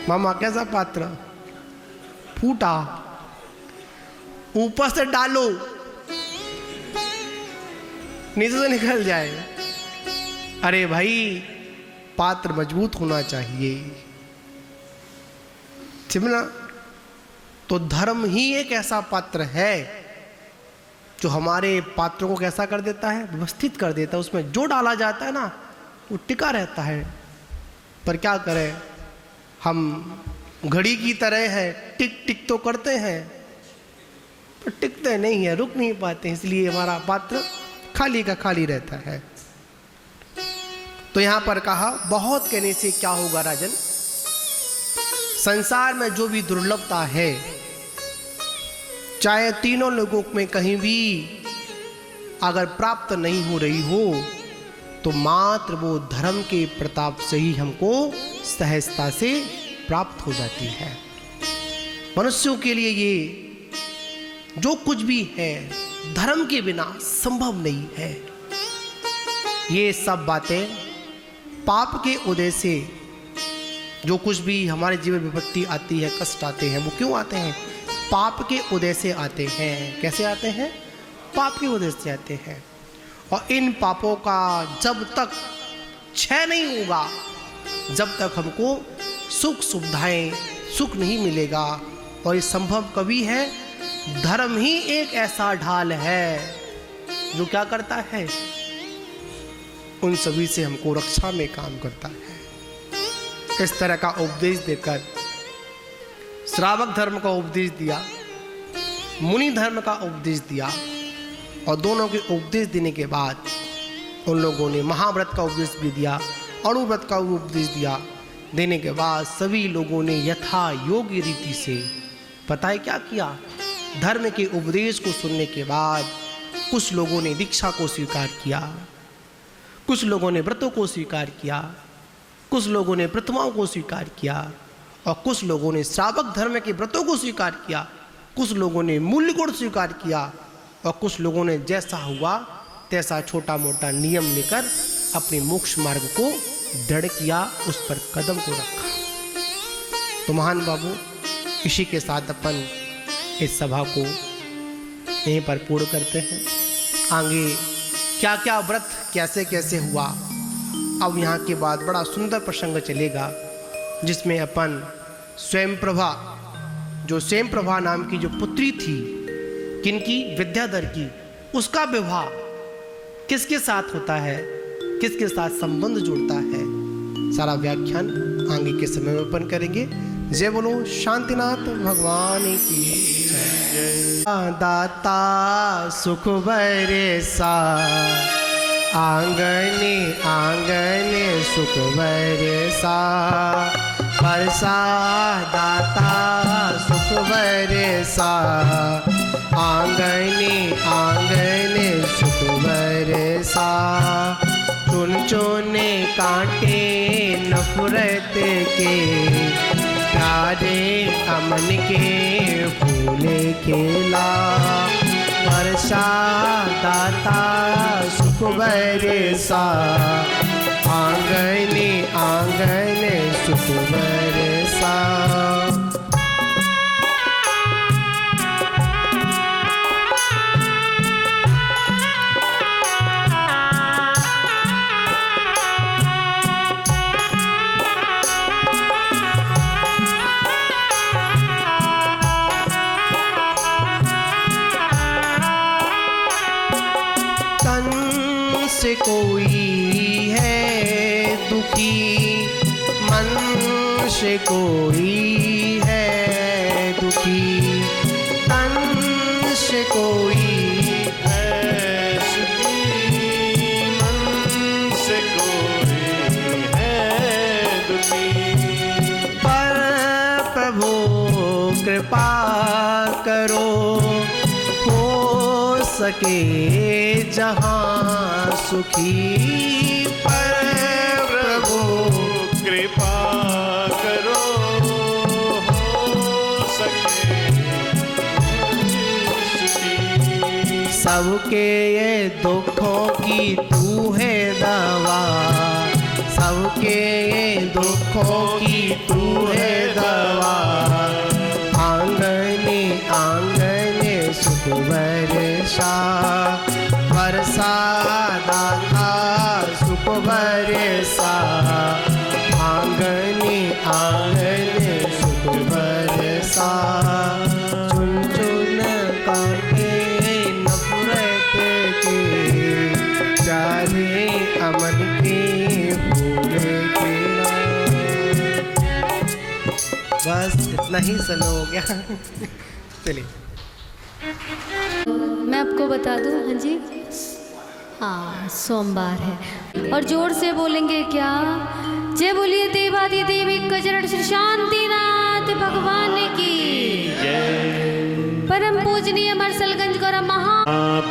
मामा कैसा पात्र? फूटा। ऊपर से डालो नीचे से निकल जाएगा। अरे भाई, पात्र मजबूत होना चाहिए, समझना। तो धर्म ही एक ऐसा पात्र है जो हमारे पात्रों को कैसा कर देता है? व्यवस्थित कर देता है। उसमें जो डाला जाता है ना, वो टिका रहता है। पर क्या करें, हम घड़ी की तरह है, टिक टिक तो करते हैं पर टिकते नहीं है, रुक नहीं पाते, इसलिए हमारा पात्र खाली का खाली रहता है। तो यहां पर कहा बहुत कहने से क्या होगा राजन, संसार में जो भी दुर्लभता है, चाहे तीनों लोगों में कहीं भी अगर प्राप्त नहीं हो रही हो, तो मात्र वो धर्म के प्रताप से ही हमको सहजता से प्राप्त हो जाती है। मनुष्यों के लिए ये जो कुछ भी है धर्म के बिना संभव नहीं है। ये सब बातें पाप के उदय से जो कुछ भी हमारे जीवन में विपत्ति आती है, कष्ट आते हैं, वो क्यों आते हैं? पाप के उदय से आते हैं। कैसे आते हैं? पाप के उदय से आते हैं। और इन पापों का जब तक क्षय नहीं होगा, जब तक हमको सुख सुविधाएं, सुख नहीं मिलेगा। और ये संभव कभी है धर्म ही एक ऐसा ढाल है जो क्या करता है, उन सभी से हमको रक्षा में काम करता है। इस तरह का उपदेश देकर श्रावक धर्म का उपदेश दिया, मुनि धर्म का उपदेश दिया, और दोनों के उपदेश देने के बाद उन लोगों ने महाव्रत का उपदेश भी दिया, अणुव्रत का उपदेश दिया। देने के बाद सभी लोगों ने यथा योग्य रीति से पता है क्या किया, धर्म के उपदेश को सुनने के बाद कुछ लोगों ने दीक्षा को स्वीकार किया, कुछ लोगों ने व्रतों को स्वीकार किया, कुछ लोगों ने प्रतिमाओं को स्वीकार किया, और कुछ लोगों ने श्रावक धर्म के व्रतों को स्वीकार किया, कुछ लोगों ने मूल्य गुण स्वीकार किया, और कुछ लोगों ने जैसा हुआ तैसा छोटा मोटा नियम लेकर अपने मोक्ष मार्ग को दृढ़ किया, उस पर कदम को रखा। तो महान बाबू, इसी के साथ अपन इस सभा को यहीं पर पूर्ण करते हैं। आगे क्या क्या व्रत कैसे कैसे हुआ, अब यहाँ के बाद बड़ा सुंदर प्रसंग चलेगा, जिसमें अपन स्वयं प्रभा, जो स्वयं प्रभा नाम की जो पुत्री थी, किनकी, विद्याधर की, उसका विवाह किसके साथ होता है, किसके साथ संबंध जुड़ता है, सारा व्याख्यान आगे के समय में अपन करेंगे। जय बोलो शांतिनाथ भगवान की जय। दाता सुख बरसा, आंगने आंगने सुख बरसा, बरसा दाता सुख बरसा, आंगने आंगने सुख बरसा, चुन चुने कांटे नफरत के, प्यारे अमन के फूले खेला, वर्षा दाता सुख बरसा, आंगने आंगने सुख बरसा। से कोई है दुखी, मन से कोई है दुखी, तन से कोई है सुखी, मन से कोई है दुखी, पर प्रभु कृपा करो, हो सके जहाँ सुखी, पर प्रभु कृपा करो, हो सके सुखी, सबके ये दुखों की तू है दवा, सबके ये दुखों की तू है दवा, आंगने आंगने सुख बरसा, बरसा दाता सुख बरसा, आंगने आंगने सुख बरसा, चुन चुन कांटे नफरत के, प्यारे अमन के फूल खेला। बस इतना ही समय हो गया। चलिए मैं आपको बता दूं, हाँ जी, हाँ सोमवार है, और जोर से बोलेंगे क्या, जय बोलिए देवादि देवी कचरण श्री शांतिनाथ भगवान की जय। परम पूजनीय मरसलगंज गौरा महा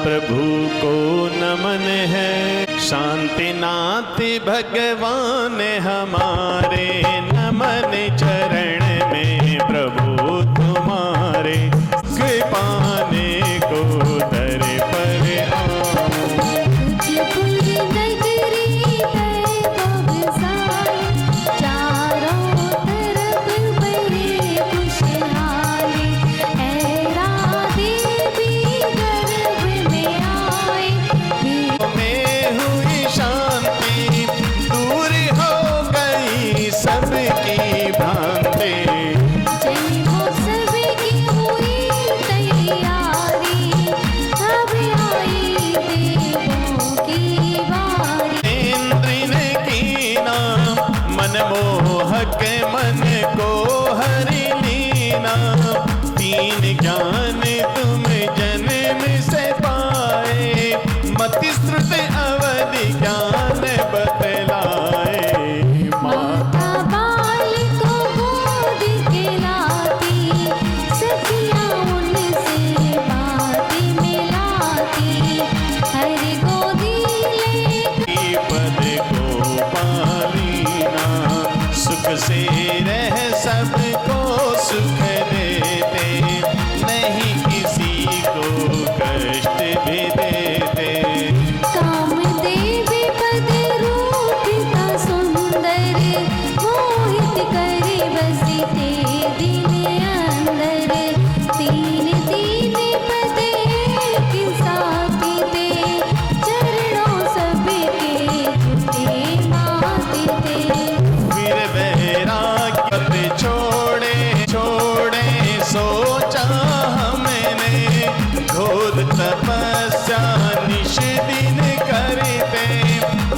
प्रभु को नमन है, शांतिनाथ भगवान हमारे, नमन चरण में प्रभु तुम्हारे, कृपाने को दर पर आओ, चारों तरफ बड़े खुशहाली, ऐरा देवी गर्भ में आए, में हुई शांति दूर हो गई सबकी भ्रांति,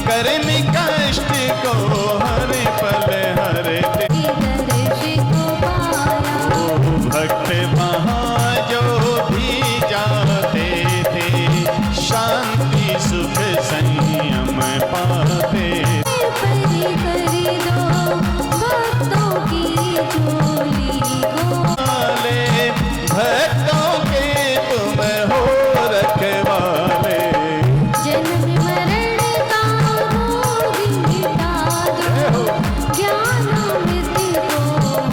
करनी कष्ट को हर पल हरते। दर्श को पाया भक्त वहाँ जो भी जाते थे, शांति सुख संयम पाते। परी कर दो भक्तों की झोली को, वाले भक्तों के तुम हो रखवाले। जन्म मरण का रोग मिटा दो, ज्ञानामृत को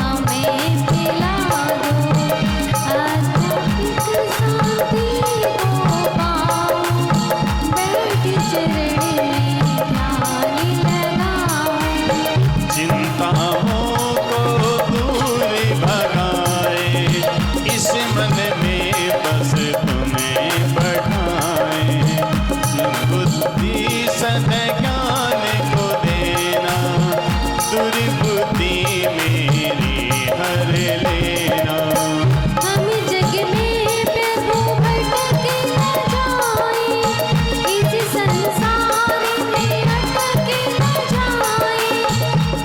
हमें पिला दो। आध्यात्मिक शांति को पाओ, बैठ चरण में ध्यान लगाओ। चिंताओं को दूर भगाए, इस मन में बस तुम्हें बढ़ाए। बुद्धि सद्ज्ञान को देना, दुर्बुद्धि मेरी हर लेना। हम जग में प्रभु भटक न जाए, इस संसार में अटक न जाए।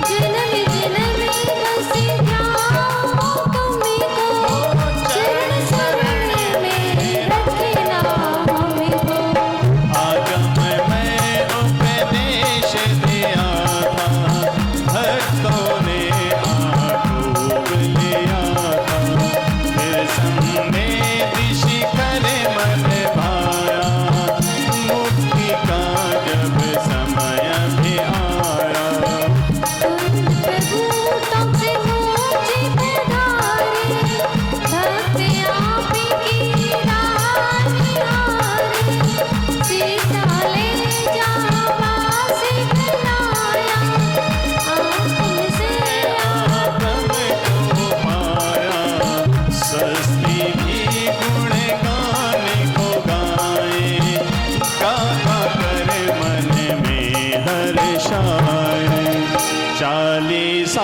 जन्म जन्म बस ध्याओ तुमको, चरण शरण में रखना हमको। आगम में उपदेश दिया था, भक्तों ने आटूब लिया था। फिर संदेश कर मन भाया, मुक्ति का जब समय भी आया। प्रभु तुमसे मोक्ष पधारे, भक्त आप की राह निहारे। सीता ले जा वास बनाया, आत्म से आगम को पाया, सस्ती भी गुण गान को गाए। गाता कर मन में हर्षाए। 40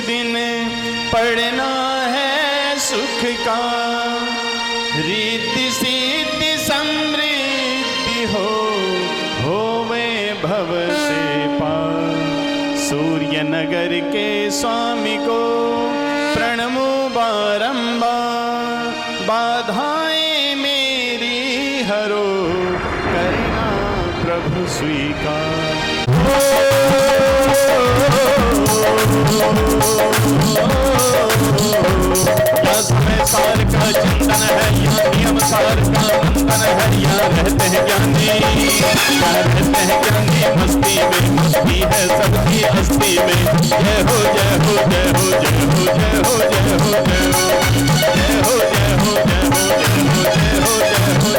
दिन पढ़ना है सुख का, रीति सिद्धि समृद्धि होवे भव से पार। सूर्य नगर के स्वामी को प्रणमो बारंबार। बाधाएं मेरी हरो, करना प्रभु स्वीकार। या समय सार का चिंतन है, या नियम सार का बंधन है। या रहते हैं ज्ञानी, या रहते हैं ज्ञानी मस्ती में। मस्ती है सबकी हस्ती में। जय हो जय हो जय हो जय हो जय हो जय हो जय हो जय हो जय हो जय हो जय हो जय हो जय हो।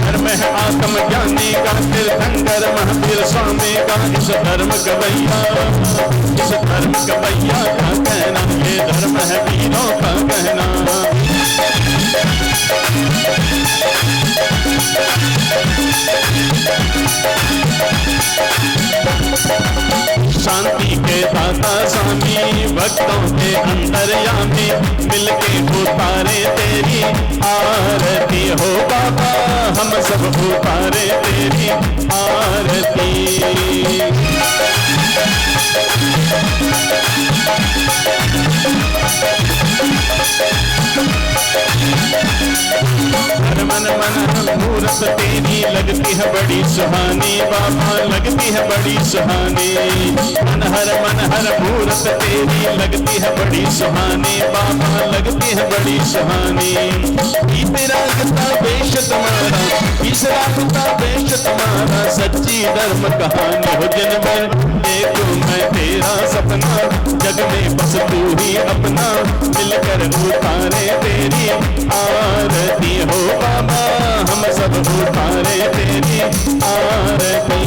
धर्म है आत्म ज्ञानी का, तीर्थंकर महावीर स्वामी का। इस धर्म गवैया, इस धर्म गवैया का कहना, ये धर्म है वीरों का कहना। शांति के दाता स्वामी, भक्तों के अंतर्यामी। मिलके उतारे तेरी आरती हो बाबा, हम सब उतारे तेरी आरती। हर मन मन मूरत तेरी लगती है बड़ी सुहानी बाबा, लगती है बड़ी सुहानी। मन हर मूरत तेरी लगती है बड़ी सुहानी बाबा, लगती है बड़ी सुहानी। रागता वेश तुम्हारा, इस रागता वेश तुम्हारा, सच्ची धर्म कहानी हो जनवर। देखो मैं तेरा सपना, जग में बस तू ही अपना। मिलकर उतारे तेरी आरती हो बाबा, हम सब उतारे तेरी आरती।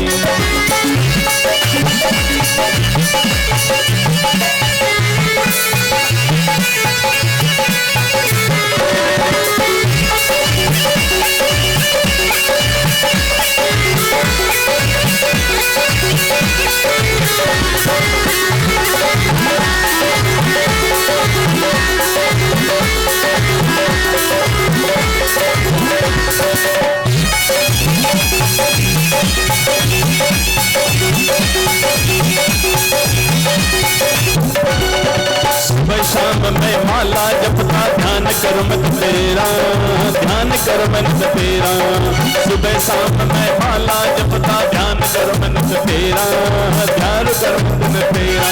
मैं माला जपता ध्यान करो मत तेरा, ध्यान करो मन तेरा। सुबह शाम मैं माला जपता ध्यान करो मन तेरा, ध्यान करो मन तेरा।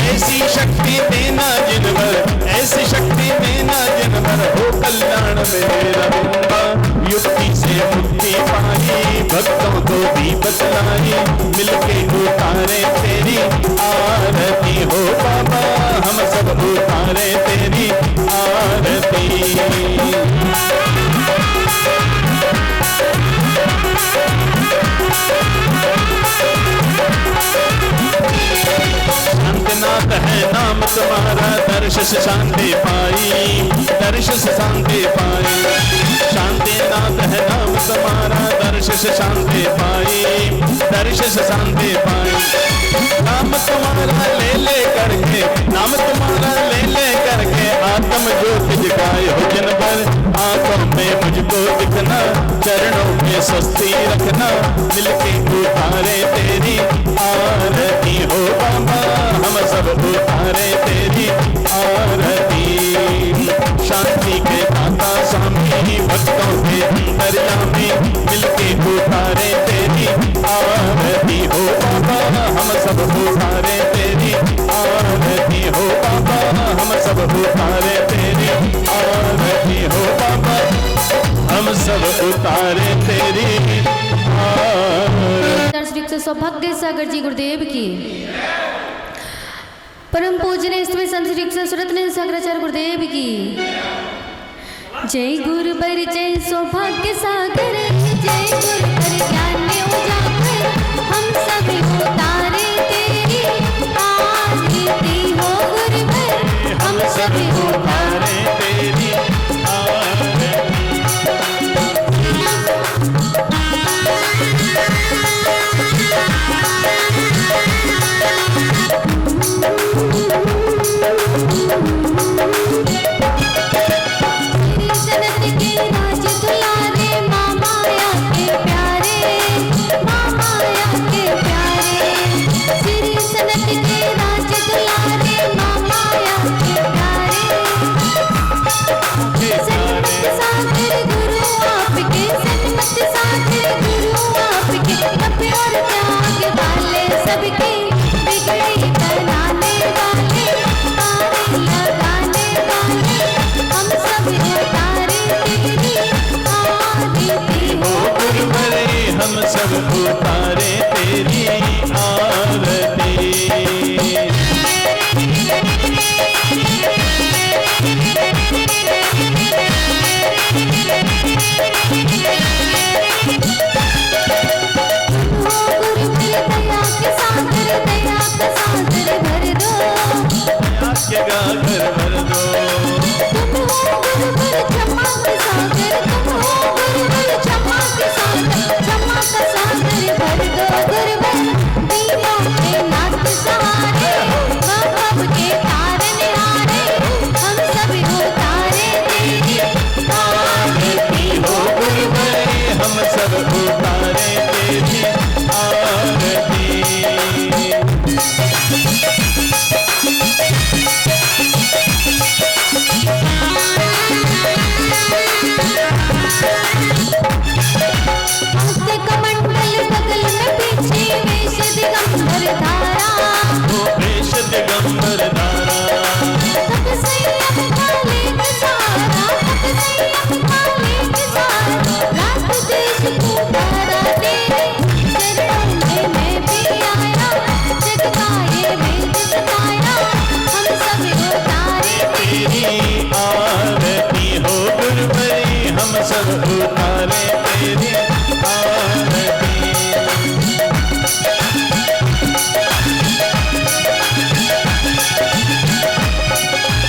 ऐसी शक्ति देना जिन पर, ऐसी शक्ति देना जिन पर हो कल्याण मेरा बिंबा। युक्ति से मुक्ति पाई भक्तों को भी बतलाई, मिलके उतारे तेरी आरती हो बाबा, हम सब उतारे तेरी आरती। शांतिनाथ है नाम तुम्हारा, दर्श से शांति पाई, दर्श से शांति पाई। शांतिनाथ है नाम तुम्हारा, दर्श से शांति पाई, दर्श से शांति पाई। नाम तुम्हारा ले करके, नाम तुम्हारा ले करके आत्म ज्योति जगाए हो जिन पर। आंखों में मुझको दिखना, चरणों में स्वस्ति रखना, मिलके उतारे तेरी आरती हो बाबा, हम सब उतारे तेरी आरती। शांति के दाता स्वामी भक्तों के अंतर्यामी, मिलके उतारे तेरी आरती हो बाबा, हम सब उतारे तेरी आरती हो बाबा, हम सब उतारे तेरी आरती हो बाबा, हम सब उतारे तेरी आरती। श्री सौभाग्य सागर जी गुरुदेव की, परम पूजनीय इसमें संत श्री सुरतन सागराचार्य गुरुदेव की जय। गुरु बर जय सौभाग्य सागर, जय गुरु बर ज्ञान में उजागर, हम सब उतारे तेरी आरती हो गुरु बर, हम सब उतारे तेरी आरती। हम सब